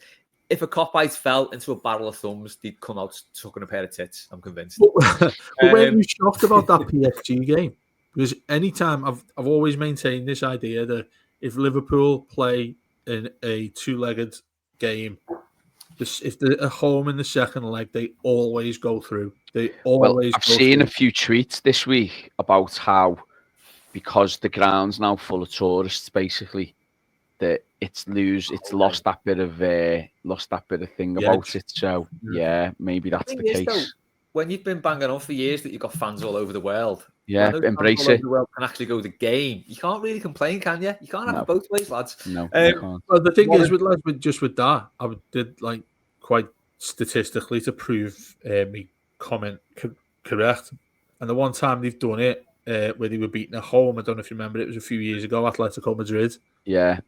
If a cop-bite fell into a barrel of thumbs, they'd come out sucking a pair of tits. I'm convinced. But when you shocked about that PSG game, because anytime I've always maintained this idea that if Liverpool play in a two-legged game, if they're at home in the second leg, they always go through. I've seen a few tweets this week about how, because the ground's now full of tourists, basically, that it's lost that bit of thing about it. So yeah, maybe that's the case. Though, when you've been banging on for years that you've got fans all over the world, embrace it. The world can actually go to the game. You can't really complain, can you? You can't have it both ways, lads. No, you can't. Well, the thing is, with that, I did like quite statistically to prove me comment correct. And the one time they've done it where they were beaten at home, I don't know if you remember, it was a few years ago, Atletico Madrid. Yeah.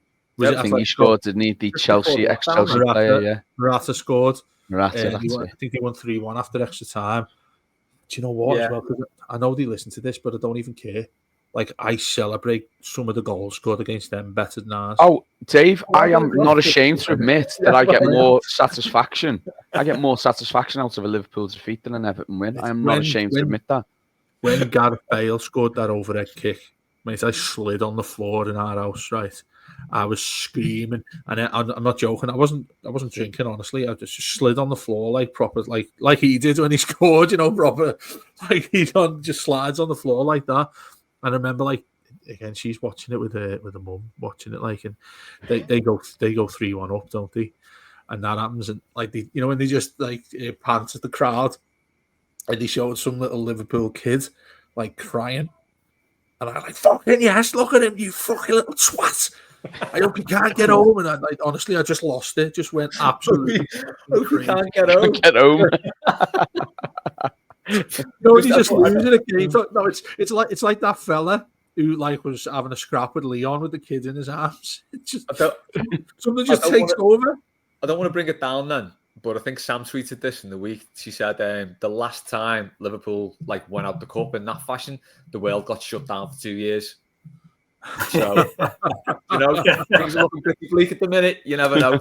I think he scored, didn't he? The Chelsea player, yeah. Morata scored. I think they won 3-1 after extra time. Do you know what? Yeah. As well, 'cause I know they listen to this, but I don't even care. like I celebrate some of the goals scored against them better than ours. Oh, Dave, I am not ashamed to admit that I get more satisfaction. I get more satisfaction out of a Liverpool defeat than an Everton win. I am not ashamed to admit that. When Gareth Bale scored that overhead kick, mate, I slid on the floor in our house, right? I was screaming, and I'm not joking. I wasn't drinking, honestly. I just slid on the floor like proper, like he did when he scored, proper, like he just slides on the floor like that. And I remember, like, again, she's watching it with her mum, watching it, like, and they go 3-1 up, don't they? And that happens, and like when they just like pant at the crowd, and they showed some little Liverpool kid like crying, and I'm like, fucking yes, look at him, you fucking little twat. I hope he can't get home. And honestly, I just lost it. Just went absolutely. Hope he can't get home. Get home. No, he's just losing a game. No, it's like that fella who like was having a scrap with Leon with the kid in his arms. It's just something just takes over. I don't want to bring it down then, but I think Sam tweeted this in the week. She said the last time Liverpool like went out the cup in that fashion, the world got shut down for 2 years. So things are looking pretty bleak at the minute. You never know.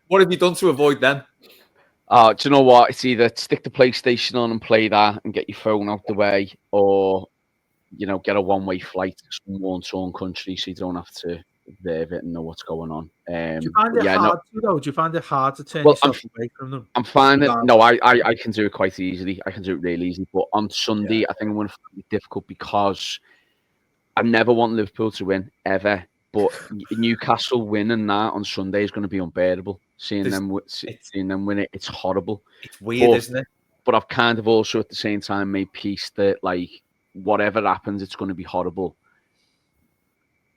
What have you done to avoid them? Do you know what? It's either stick the PlayStation on and play that and get your phone out the way, or get a one-way flight to some war-torn country so you don't have to observe it and know what's going on. Do you find it hard Do you find it hard to turn yourself away from them? I'm finding no, I can do it quite easily. I can do it really easy. But on Sunday, I think I'm going to find it difficult because I never want Liverpool to win ever. But Newcastle winning that on Sunday is going to be unbearable. Seeing them win it, it's horrible. It's weird, isn't it? But I've kind of also at the same time made peace that like whatever happens, it's going to be horrible.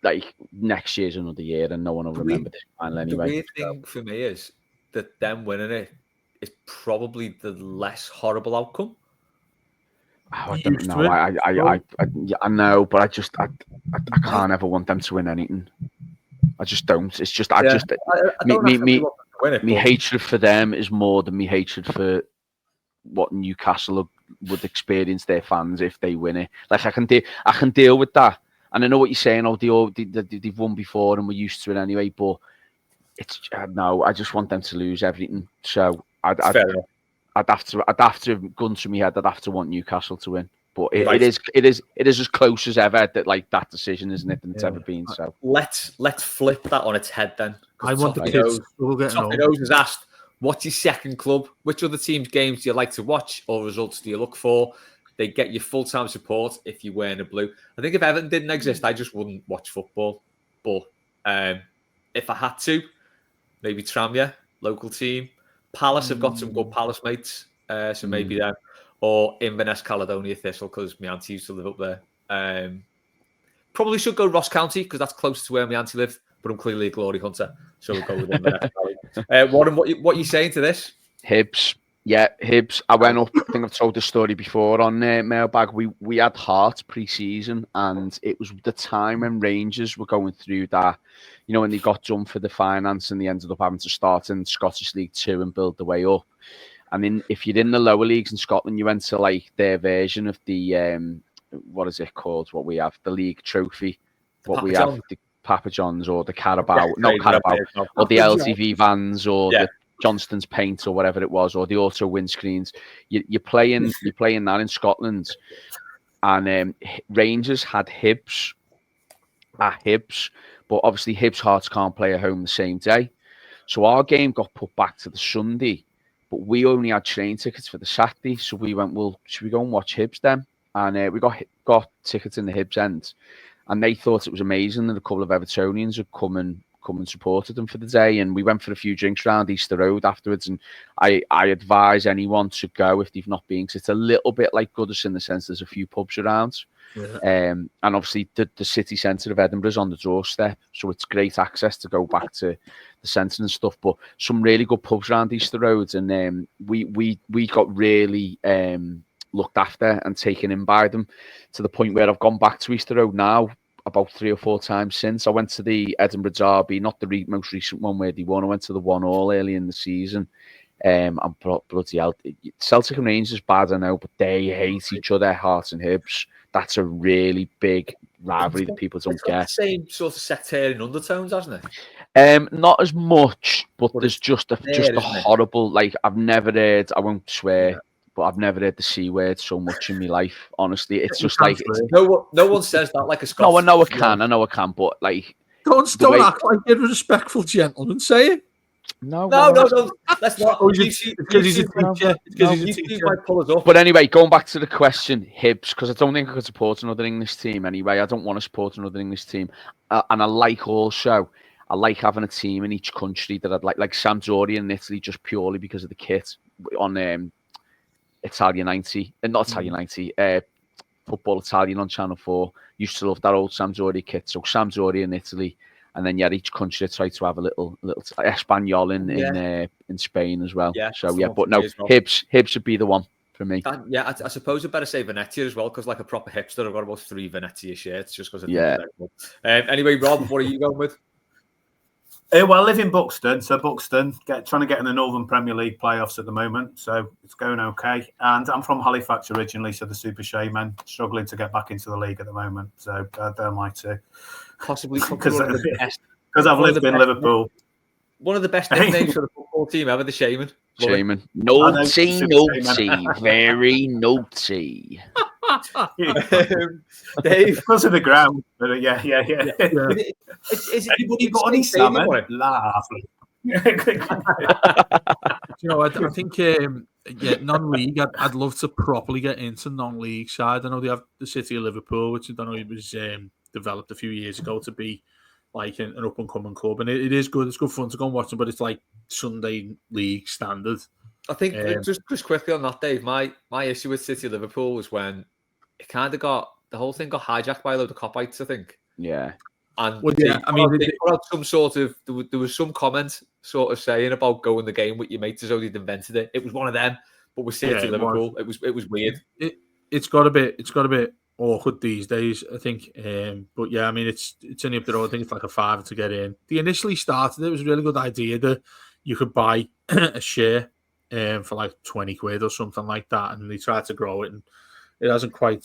Like next year's another year, and no one will remember this final anyway. The weird thing for me is that them winning it is probably the less horrible outcome. I don't know. I know, but I can't ever want them to win anything. I just don't. It's just me hatred for them is more than me hatred for what Newcastle would experience their fans if they win it. Like I can deal with that. And I know what you're saying. They've won before and we're used to it anyway. But it's no. I just want them to lose everything. So I'd have to gun to my head. I'd have to want Newcastle to win. But it is as close as ever that decision, isn't it? Than it's ever been. So let's flip that on its head then. I want the kids. Toffee Nose has asked, "What's your second club? Which other teams' games do you like to watch, or results do you look for? They get your full-time support if you're wearing a blue." I think if Everton didn't exist, I just wouldn't watch football. But if I had to, maybe Tranmere, local team. Palace have got some good Palace mates, so maybe them. Or Inverness Caledonia Thistle, because my auntie used to live up there. Probably should go Ross County, because that's close to where my auntie lived, but I'm clearly a glory hunter, so we'll go with Inverness Caledonia. Warren, what are you saying to this? Hibs. Yeah, Hibs. I went up, I think I've told the story before on Mailbag. We had Hearts pre-season, and it was the time when Rangers were going through that, when they got done for the finance and they ended up having to start in Scottish League 2 and build the way up. And then if you're in the lower leagues in Scotland, you went to like their version of the, what is it called? What we have, the league trophy. We have, the Papa John's or the Carabao, not Carabao, or the LTV vans or the Johnston's paint or whatever it was, or the auto windscreens. You're playing that in Scotland. And Rangers had Hibs at Hibs, but obviously Hibs Hearts can't play at home the same day. So our game got put back to the Sunday. But we only had train tickets for the Saturday, so we went, well, should we go and watch Hibs then? And we got tickets in the Hibs end, and they thought it was amazing that a couple of Evertonians had come and supported them for the day. And we went for a few drinks around Easter Road afterwards. And I advise anyone to go if they've not been, because it's a little bit like Goodison in the sense there's a few pubs around. Yeah. And obviously the city centre of Edinburgh is on the doorstep, so it's great access to go back to the centre and stuff. But some really good pubs around Easter Road, and we got really looked after and taken in by them, to the point where I've gone back to Easter Road now about 3 or 4 times since. I went to the Edinburgh Derby, not the most recent one where they won. I went to the 1-1 early in the season. And bloody hell, Celtic and Rangers bad, I know, but they hate each other, Hearts and Hibs. That's a really big rivalry that people don't It's got get. the same sort of sectarian undertones, hasn't it? Not as much, but there's just a isn't it? horrible. Like I've never heard. I won't swear, but I've never heard the C word so much in my life. Honestly, it's just like no one says that like a Scot. no, I know I can, but like don't act like you're a respectful gentleman. Say it. No. Let's not. Because he's a teacher. Might pull us up. But anyway, going back to the question, Hibs, because I don't think I could support another English team anyway. I don't want to support another English team, and I like having a team in each country that I'd like Sampdoria in Italy, just purely because of the kit on Italia 90, not Italia 90, Football Italian on Channel 4. Used to love that old Sampdoria kit. So Sampdoria in Italy, and then each country try to have a little Espanyol in Spain as well. Yeah, so but no, well. Hibs would be the one for me. I suppose I'd better say Venezia as well, because like a proper hipster, I've got about 3 Venezia shirts just because. Anyway, Rob, what are you going with? Well, I live in Buxton, so Buxton trying to get in the Northern Premier League playoffs at the moment, so it's going okay. And I'm from Halifax originally, so the Super Shaman struggling to get back into the league at the moment. So they're my two. Possibly because I've lived in Liverpool. One of the best nicknames for the football team ever, the Shaman. Shaman, naughty, very naughty. Dave, because of the ground, but yeah. Is anybody got any salmon? Laugh. You know, I think non-league. I'd love to properly get into non-league side. I know they have the City of Liverpool, which I don't know it was developed a few years ago to be like an up and coming club, and it is good. It's good fun to go and watch them, but it's like Sunday league standard. I think just quickly on that, Dave. My issue with City of Liverpool was when it kind of the whole thing got hijacked by a load of copites, I think. Yeah. And they put out some sort of there was some comment sort of saying about going the game with your mates as though they'd invented it. It was one of them, but with City Liverpool, it was weird. It's got a bit awkward these days, I think. But yeah, I mean it's only up the road. I think it's like a £5 to get in. They initially started it was a really good idea that you could buy a share for like 20 quid or something like that, and they tried to grow it, and it hasn't quite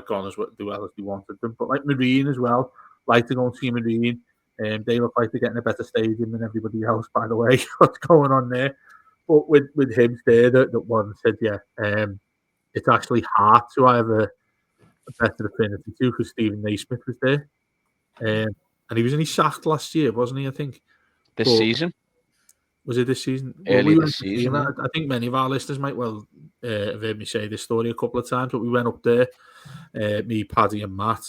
gone as well as they wanted them. But like Marine as well, like to go and see Marine. They look like they're getting a better stadium than everybody else, by the way. What's going on there? But with Hibs there, that one said, it's actually hard to have a better affinity to because Stephen Naismith was there. And he was only sacked last year, wasn't he? I think. This season? Was it this season? Early this season. I think many of our listeners might have heard me say this story a couple of times, but we went up there, me, Paddy and Matt,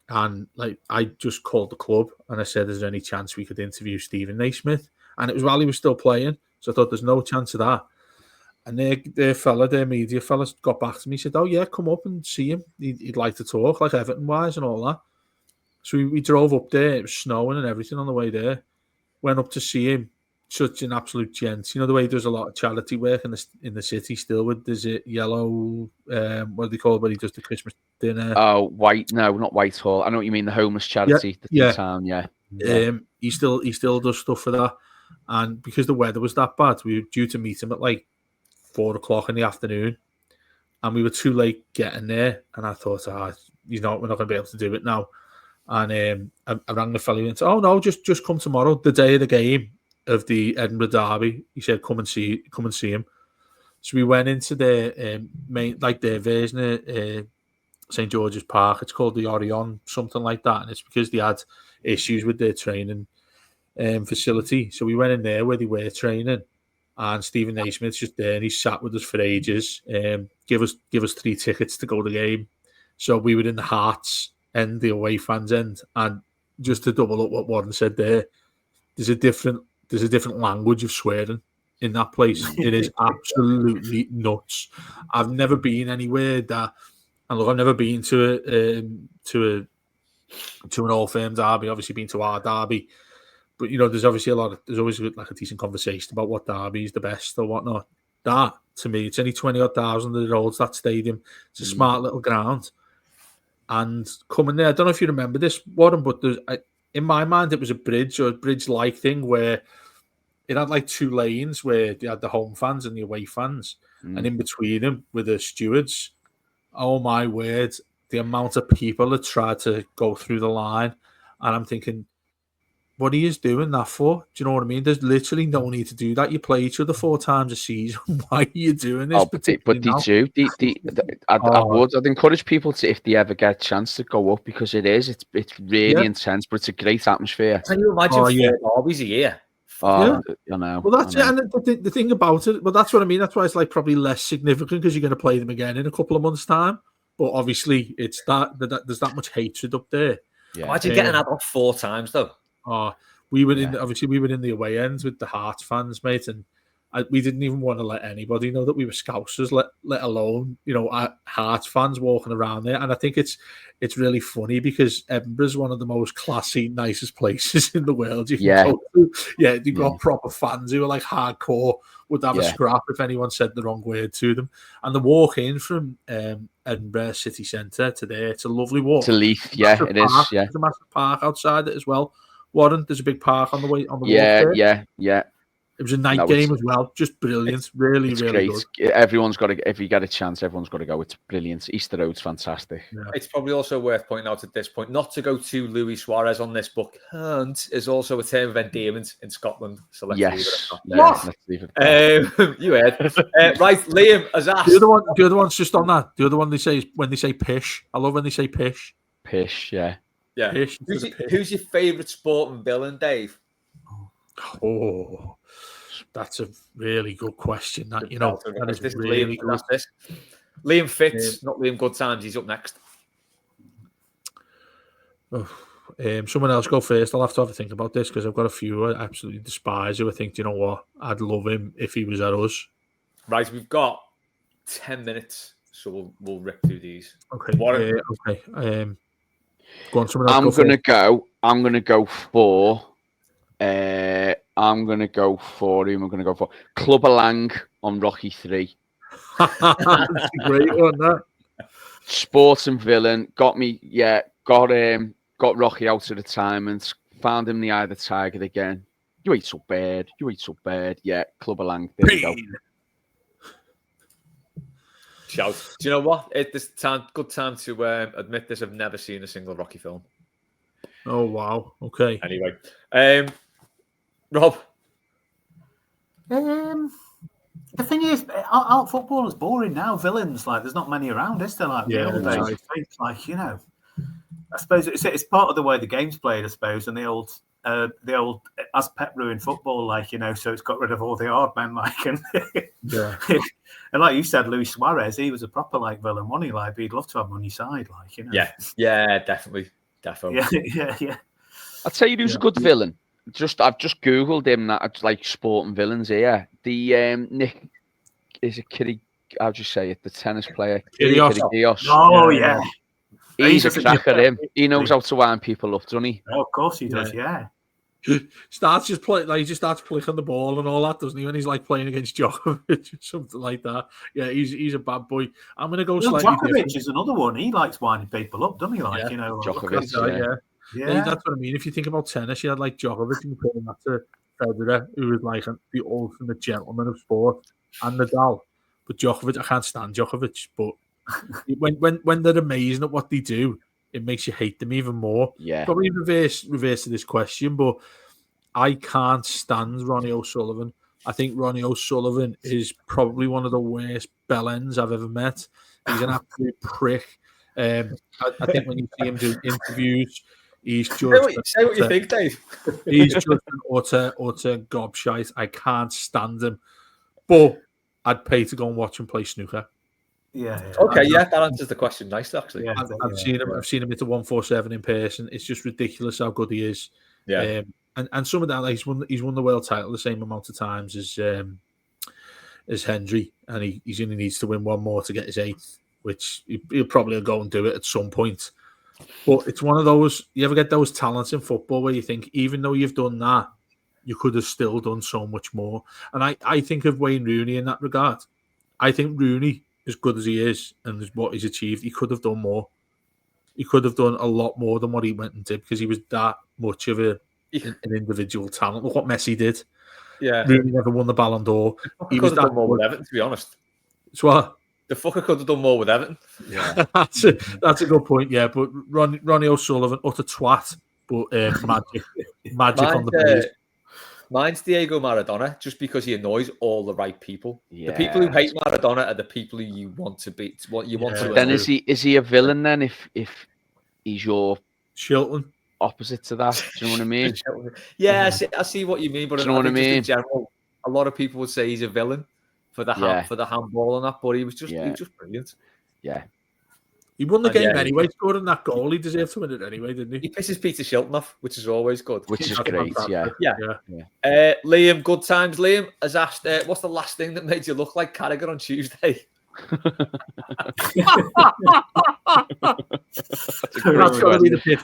and like I just called the club and I said, is there any chance we could interview Stephen Naismith? And it was while he was still playing, so I thought there's no chance of that. And their media fella got back to me, said, oh yeah, come up and see him. He'd like to talk, like Everton-wise and all that. So we drove up there, it was snowing and everything on the way there. Went up to see him. Such an absolute gent. You know the way he does a lot of charity work in the city still with yellow what do they call it when he does the Christmas dinner? Oh, not Whitehall. I know what you mean, the homeless charity in town, yeah. He still does stuff for that. And because the weather was that bad, we were due to meet him at like 4:00 in the afternoon. And we were too late getting there. And I thought, we're not going to be able to do it now. And I rang the fella and said, oh no, just come tomorrow, the day of the game of the Edinburgh Derby. He said, come and see him. So we went into their main, like their version of St. George's Park. It's called the Orion, something like that. And it's because they had issues with their training facility. So we went in there where they were training, and Stephen Naismith's just there, and he sat with us for ages. Give us 3 tickets to go to the game. So we were in the Hearts end, the away fans end, and just to double up what Warren said there, there's a different language of swearing in that place. It is absolutely nuts. I've never been anywhere that, and look, I've never been to an Old Firm derby. Obviously, been to our derby, but there's always like a decent conversation about what derby is the best or whatnot. That to me, it's only 20,000 that it holds, that stadium. It's a smart little ground, and coming there, I don't know if you remember this, Warren, but in my mind, it was a bridge or a bridge-like thing where it had like 2 lanes where they had the home fans and the away fans, and in between them were the stewards. Oh my word, the amount of people that tried to go through the line, and I'm thinking, what are you doing that for? Do you know what I mean? There's literally no need to do that. You play each other 4 times a season. Why are you doing this? But they do. I'd encourage people to, if they ever get a chance, to go up, because it's really intense, but it's a great atmosphere. Can you imagine 4 derbies a year? You know. Well, that's it. And the thing about it, well, that's what I mean. That's why it's like probably less significant, because you're going to play them again in a couple of months' time. But obviously, it's that there's that much hatred up there. Yeah. Imagine getting that up 4 times though. We were in the away ends with the Hearts fans, mate, and we didn't even want to let anybody know that we were Scousers, let alone Hearts fans walking around there. And I think it's really funny, because Edinburgh's one of the most classy, nicest places in the world you can go to. Yeah, you've got proper fans who are like hardcore, would have a scrap if anyone said the wrong word to them. And the walk in from Edinburgh city centre to there, it's a lovely walk. To Leith, it is. Yeah, there's a massive park outside it as well. Warren, there's a big park on the walk there. Yeah. It was a night game as well. Just brilliant. Really great. Good. Everyone's got to, if you get a chance, everyone's got to go. It's brilliant. Easter Road's fantastic. Yeah. It's probably also worth pointing out at this point, not to go to Luis Suarez on this, but Hunt is also a term of endearment in Scotland. So let's leave it let's leave it. You heard. Right, Liam has asked. The other one's just on that. The other one they say is when they say pish. I love when they say pish. Pish, yeah. Yeah. Pish, who's your favourite sporting villain, Dave? Oh, that's a really good question. That that is really good. Liam Fitz, not Liam Goodtimes. He's up next. Someone else go first. I'll have to think about this, because I've got a few I absolutely despise who I think, you know what, I'd love him if he was at us. Right, we've got 10 minutes, so we'll rip through these. Okay. Okay. Go on, someone else. I'm gonna go for. I'm gonna go for. Who am I gonna go for? Clubber Lang on Rocky 3. That's a great one, that. Sporting villain got me. Yeah, got Rocky out of retirement. Found him in the eye of the tiger again. You ain't so bad. Yeah, Clubber Lang. There you go. Shout. Do you know what? It's good time to admit this. I've never seen a single Rocky film. Oh, wow. Okay. Anyway. Rob? The thing is, our football is boring now. Villains, like, there's not many around, is there? Like, I suppose it's part of the way the game's played, I suppose, and the old as Pep ruined football, so it's got rid of all the hard men, and like you said, Luis Suarez, he was a proper villain, wasn't he? Like, he'd love to have him on your side, Yeah, definitely. Yeah. I'd say he was a good villain. I've just googled him. That like sporting villains here. The Nick is a Kitty. How'd you say it? The tennis player. Kyrgios. Oh yeah. He's a cracker. Him. He knows how to wind people up, doesn't he? Oh, of course he does. Yeah. Starts just play he just starts flicking the ball and all that, doesn't he? When he's playing against Djokovic or something like that. Yeah, he's a bad boy. I'm gonna go slightly Djokovic different. Is another one. He likes winding people up, doesn't he? Djokovic. Yeah, that's what I mean. If you think about tennis, you had Djokovic and putting that to Federer, who was the ultimate gentleman of sport, and Nadal. But Djokovic, I can't stand Djokovic. But when they're amazing at what they do, it makes you hate them even more. Yeah. Probably reverse to this question, but I can't stand Ronnie O'Sullivan. I think Ronnie O'Sullivan is probably one of the worst bellends I've ever met. He's an absolute prick. I think when you see him do interviews, he's just say what you think, Dave. He's just an utter gobshite. I can't stand him. But I'd pay to go and watch him play snooker. Yeah. Okay, that answers the question nicely, actually. Yeah, I've seen him. I've seen him at the 147 in person. It's just ridiculous how good he is. Yeah. And some of that, he's won the world title the same amount of times as Hendry, and he only needs to win one more to get his 8th, which he'll probably go and do it at some point. But it's one of those, you ever get those talents in football where you think, even though you've done that, you could have still done so much more. And I think of Wayne Rooney in that regard. I think Rooney, as good as he is and what he's achieved, he could have done more. He could have done a lot more than what he went and did, because he was that much of an individual talent. Look what Messi did. Yeah. Really never won the Ballon d'Or. He could have done more with Everton, to be honest. So what? The fucker could have done more with Everton. Yeah. That's a good point, yeah. But Ronnie O'Sullivan, utter twat, but magic on the base. Mine's Diego Maradona, just because he annoys all the right people. Yeah. The people who hate Maradona are the people who you want to be. What you want to. Then is he a villain then? If he's your Shilton opposite to that, do you know what I mean? Yeah, I see what you mean, but Do you know what I mean? Just in general, a lot of people would say he's a villain for the handball and that, but he was just brilliant. Yeah. He won the game anyway, scoring that goal. He deserved to win it anyway, didn't he? He pisses Peter Shilton off, which is always good. Which is great, yeah. Liam, good times. Liam has asked, what's the last thing that made you look like Carragher on Tuesday?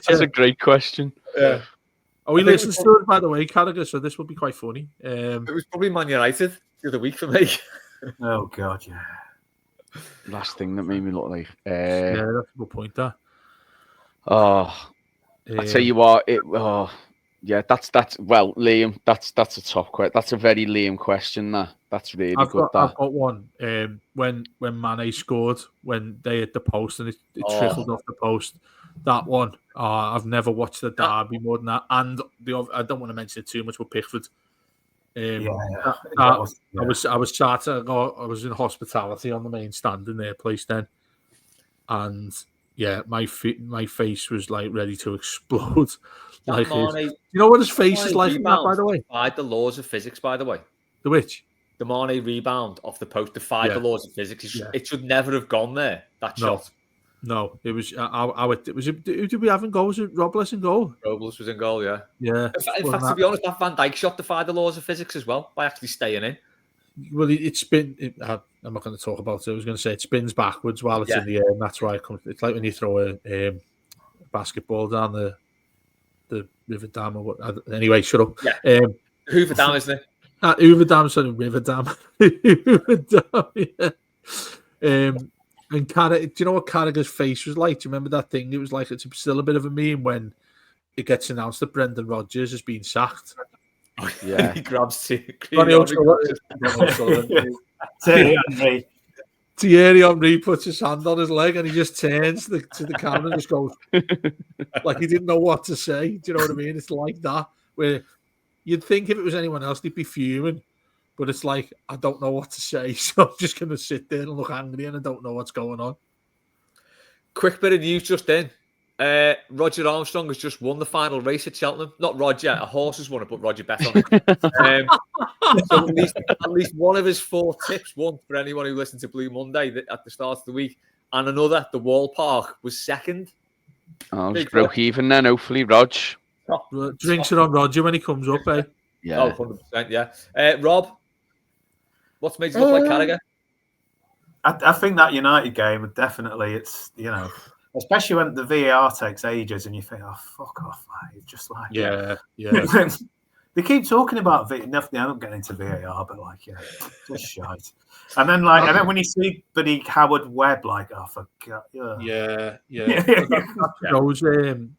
That's a great question. Yeah. Oh, he listens to it, by the way, Carragher, so this will be quite funny. It was probably Man United the other week for me. Oh, God, yeah. Last thing that made me look like. Yeah, that's a good point, that. Oh, I tell you what, Liam, that's a tough question. That's a very Liam question. That's really good. I've got one. When Mane scored, when they hit the post and it trickled off the post, that one. I've never watched the derby more than that. And I don't want to mention it too much, but Pickford. I was chartered. I was in hospitality on the main stand in their place then, and yeah, my face was like ready to explode. Like, you know what his face is like? That, by the way, defied the laws of physics. By the way, the which the Mane rebound off the post defied the laws of physics. It should never have gone there. That shot. No, it was. Who did we have in goal? Was it Robles in goal? Robles was in goal. Yeah. Yeah. In fact, to be honest, that Van Dijk shot defied the laws of physics as well by actually staying in. Well, I'm not going to talk about it. I was going to say it spins backwards while it's in the air, and that's why it comes. It's like when you throw a basketball down the river dam or what. Anyway, shut up. Yeah. Hoover Dam, isn't it? Hoover Dam, sorry, River Dam. Hoover Dam. Yeah. And do you know what Carragher's face was like? Do you remember that thing? It was like it's still a bit of a meme when it gets announced that Brendan Rodgers has been sacked. Yeah, he grabs Thierry Henry puts his hand on his leg and he just turns to the camera and just goes like he didn't know what to say. Do you know what I mean? It's like that where you'd think if it was anyone else they'd be fuming. But it's like, I don't know what to say, so I'm just going to sit there and look angry and I don't know what's going on. Quick bit of news just in. Roger Armstrong has just won the final race at Cheltenham. Not Roger, a horse has won it, but Roger bet on it. So at least one of his 4 tips won for anyone who listened to Blue Monday at the start of the week. And another, the Wall Park, was second. Oh, it's broke even then, hopefully, Rog. Drinks it on Roger when he comes up, eh? Yeah. Oh, 100%, yeah. Rob? What's made you look like Carragher? I think that United game, definitely, it's, especially when the VAR takes ages and you think, oh, fuck off, mate. It's just like... Yeah. They keep talking about VAR. I'm not getting into VAR, but just shite. And then, when you see Buddy Howard Webb, like, oh, for God. Yeah.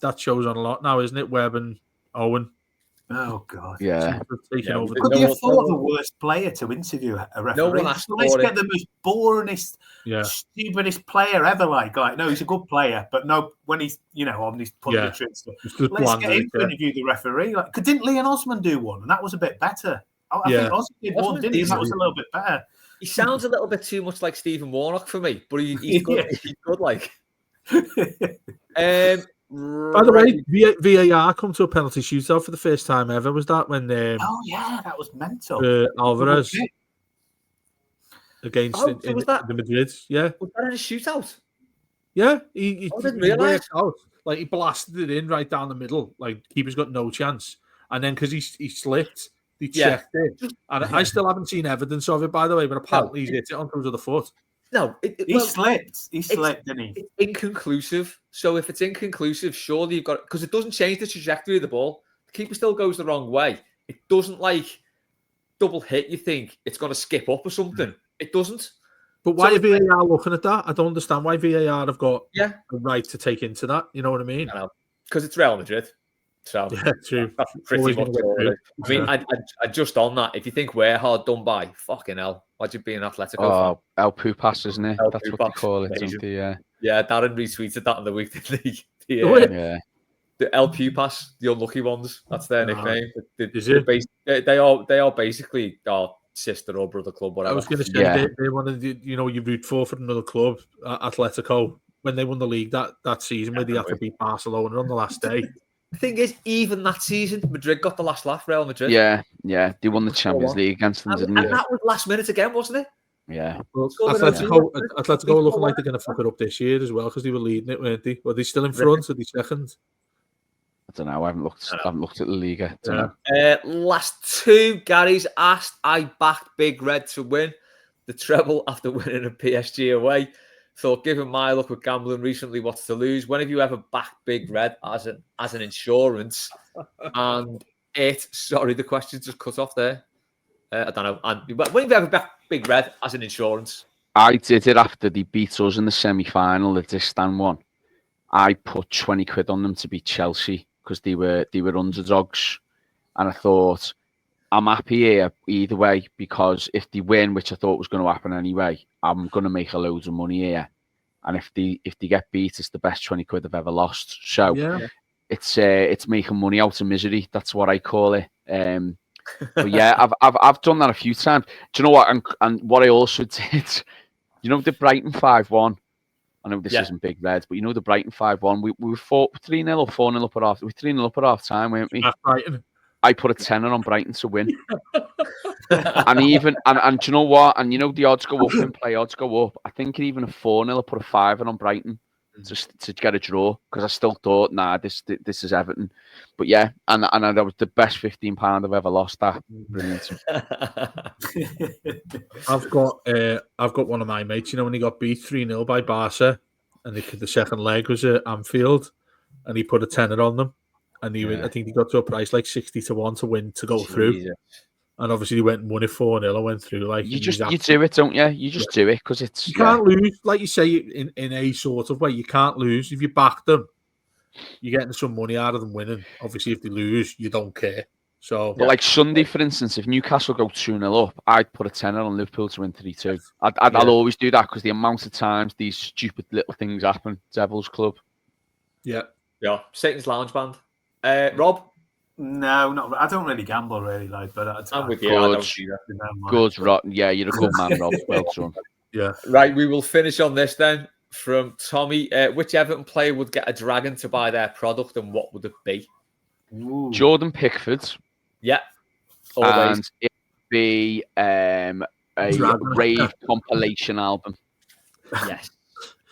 That shows on a lot now, isn't it? Webb and Owen. Oh, God. Yeah. Could you have thought of the worst player to interview a referee? No one asked for Let's it. get the most boringest, stupidest player ever. No, he's a good player, but no, when he's, on these punditry and stuff. Let's get him to interview the referee. Didn't Leon Osman do one? And that was a bit better. I think Osman did one, didn't he? That was a little bit better. He sounds a little bit too much like Stephen Warnock for me, but he's good. He's good, like. By the way, VAR come to a penalty shootout for the first time ever. Was that when? That was mental. Alvarez against the Madrid. Yeah, was that in a shootout? Yeah, he didn't realise. Like he blasted it in right down the middle. Like keeper's got no chance, and then because he slipped, they checked it. And I still haven't seen evidence of it, by the way. But apparently he's hit it onto the foot. No, he slipped. He slipped, didn't he? It's inconclusive. So if it's inconclusive, surely you've got because it doesn't change the trajectory of the ball. The keeper still goes the wrong way. It doesn't double hit. You think it's going to skip up or something. It doesn't. But why are VAR looking at that? I don't understand why VAR have got a right to take into that. You know what I mean? I know. Because it's Real Madrid. So Yeah, true. that's pretty Always much gonna get all through. it is. I mean, I just on that, if you think we're hard done by, fucking hell, imagine being an Atletico fan. Oh, El Pupas, isn't it? El That's what Pupas, they call it, amazing. don't they? Yeah. Yeah, Darren retweeted that in the week, didn't he? Yeah. The El Pupas, the unlucky ones. That's their nickname. They are basically our sister or brother club, whatever. I was going to say they wanted, you root for another club, Atletico, when they won the league that season, where they had to beat Barcelona on the last day. The thing is, even that season, Madrid got the last laugh. Real Madrid. Yeah, they won the Champions League against them, didn't they? And that was last minute again, wasn't it? Yeah. Well, Atletico are looking like they're going to fuck it up this year as well because they were leading it, weren't they? Were they still in front? Are they second? I don't know. I haven't looked at the Liga. Last two, Gary's asked. I backed Big Red to win the treble after winning a PSG away. Thought, given my luck with gambling recently, what's to lose? When have you ever backed Big Red as an insurance? And the question just cut off there. I don't know. And when have you ever backed Big Red as an insurance? I did it after they beat us in the semi-final, the Distan one. I put 20 quid on them to beat Chelsea because they were underdogs, and I thought I'm happy here either way because if they win, which I thought was going to happen anyway, I'm going to make a loads of money here. And if they get beat, it's the best 20 quid I've ever lost. So it's making money out of misery. That's what I call it. But yeah, I've done that a few times. Do you know what? And what I also did, the Brighton 5-1. I know this isn't Big Red, but the Brighton 5-1. We were 3-0 or 4-0 up at half. We were 3-0 up at half time, weren't we? Brighton. I put a tenner on Brighton to win. and do you know what? And the odds go up in play, odds go up. I think even a 4-0, I put a fiver on Brighton to get a draw because I still thought, this is Everton. But yeah, and that was the best £15 I've ever lost. That brilliant. I've got one of my mates. When he got beat 3-0 by Barca, and the second leg was at Anfield, and he put a tenner on them. And I think he got to a price like 60-1 to win to go through. And obviously he went and won it 4-0 and went through. Like you do it, don't you? You just do it because you can't lose. Like you say, in a sort of way, you can't lose. If you back them, you're getting some money out of them winning. Obviously, if they lose, you don't care. So, but like Sunday, for instance, if Newcastle go 2-0 up, I'd put a tenner on Liverpool to win 3-2. I'll always do that because the amount of times these stupid little things happen. Devil's Club. Yeah. Satan's Lounge Band. Rob? No, not. I don't really gamble, really. But I'm with you. I don't do that. Good, rotten. Yeah, you're a good man, Rob. Well done. Yeah. Right, we will finish on this then from Tommy. Which Everton player would get a dragon to buy their product, and what would it be? Ooh. Jordan Pickford. Yeah. Always. And it would be a rave compilation album. Yes.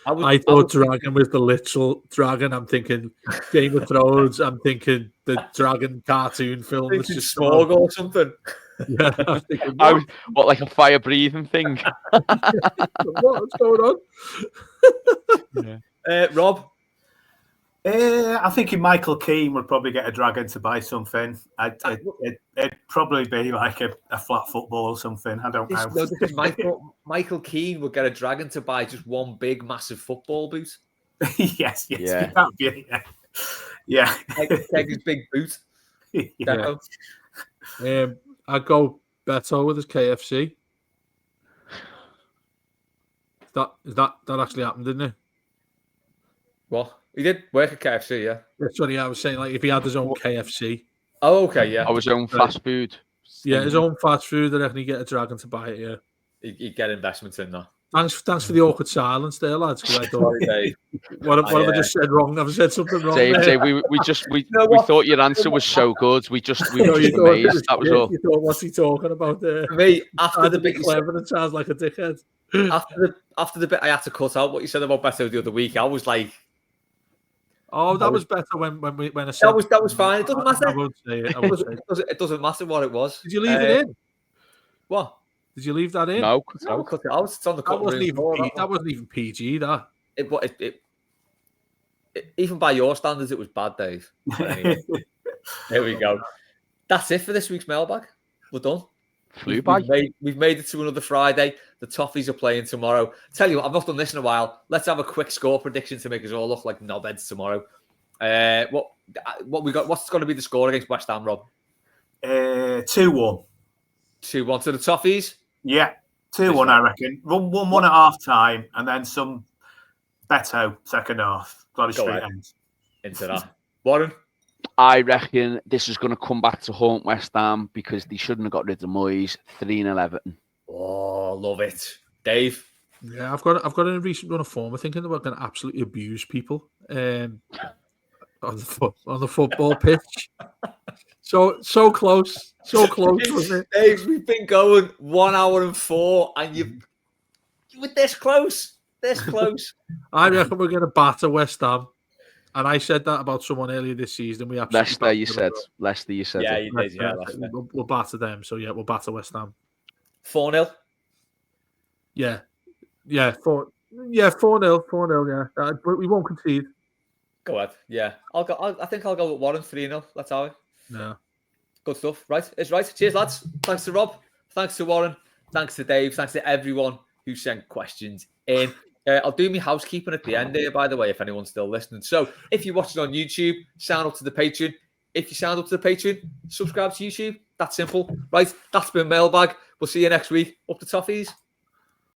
I thought dragon was the literal dragon. I'm thinking Game of Thrones. I'm thinking the dragon cartoon film. It's just Smog or something. Yeah, I'm thinking, what, like a fire breathing thing? What's going on? Rob? I think Michael Keane would probably get a dragon to buy something. It'd probably be like a flat football or something. I don't know. Michael Keane would get a dragon to buy just one big, massive football boot. yes. Yeah. Take his big boot. Yeah. I'd go Beto with his KFC. That actually happened, didn't it? What? He did work at KFC, yeah. Sorry, I was saying, like, if he had his own KFC. Oh, okay, yeah. Or his own fast food. Yeah, his own fast food. I reckon he'd get a dragon to buy it, yeah. He'd get investments in that. Thanks for the awkward silence there, lads. I thought, what have I just said wrong? I've said something wrong. Dave, we thought your answer was so good. We were just amazed. That was all. You thought, what's he talking about there? For me, after the bit clever, it sounds like a dickhead. After the bit I had to cut out what you said about Beto the other week, I was like, "Oh, that was better when I said that was fine. It doesn't matter. I won't say it. It doesn't matter what it was. Did you leave it in? What? Did you leave that in? No, cut it out. It's on the cut. That wasn't even PG. That. Even by your standards, it was bad, Dave. Anyway, there we go. That's it for this week's mailbag. We're done. Flew by. We've made it to another Friday. The Toffees are playing tomorrow. Tell you what, I've not done this in a while. Let's have a quick score prediction to make us all look like knobheads tomorrow. What we got? What's going to be the score against West Ham, Rob? 2-1. 2-1 to the Toffees. Yeah, 2-1, I reckon. Run 1-1 at half time, and then some Beto second half. Gladys Go Street ahead. ends. Into that. Warren? I reckon this is going to come back to haunt West Ham because they shouldn't have got rid of Moyes. 3-0 Everton. Oh, love it. Dave? Yeah, I've got a recent run of form. I think that we're going to absolutely abuse people on the football pitch. So close, wasn't it? Dave, we've been going 1 hour and 4, and you were this close. I reckon we're going to batter West Ham. And I said that about someone earlier this season. We absolutely Leicester, you said. Yeah, it. you did. Yeah, Leicester. We'll batter them. So yeah, we'll batter West Ham. 4-0. Yeah, 4-0. Yeah, we won't concede. Go ahead. Yeah, I think I'll go with Warren 3-0. That's how. Yeah. Good stuff. Right, it's right. Cheers, lads. Thanks to Rob. Thanks to Warren. Thanks to Dave. Thanks to everyone who sent questions in. I'll do my housekeeping at the end here, by the way, if anyone's still listening. So if you're watching on YouTube, sign up to the Patreon. If you sign up to the Patreon, subscribe to YouTube. That's simple. Right, that's been Mailbag. We'll see you next week. Up the Toffees.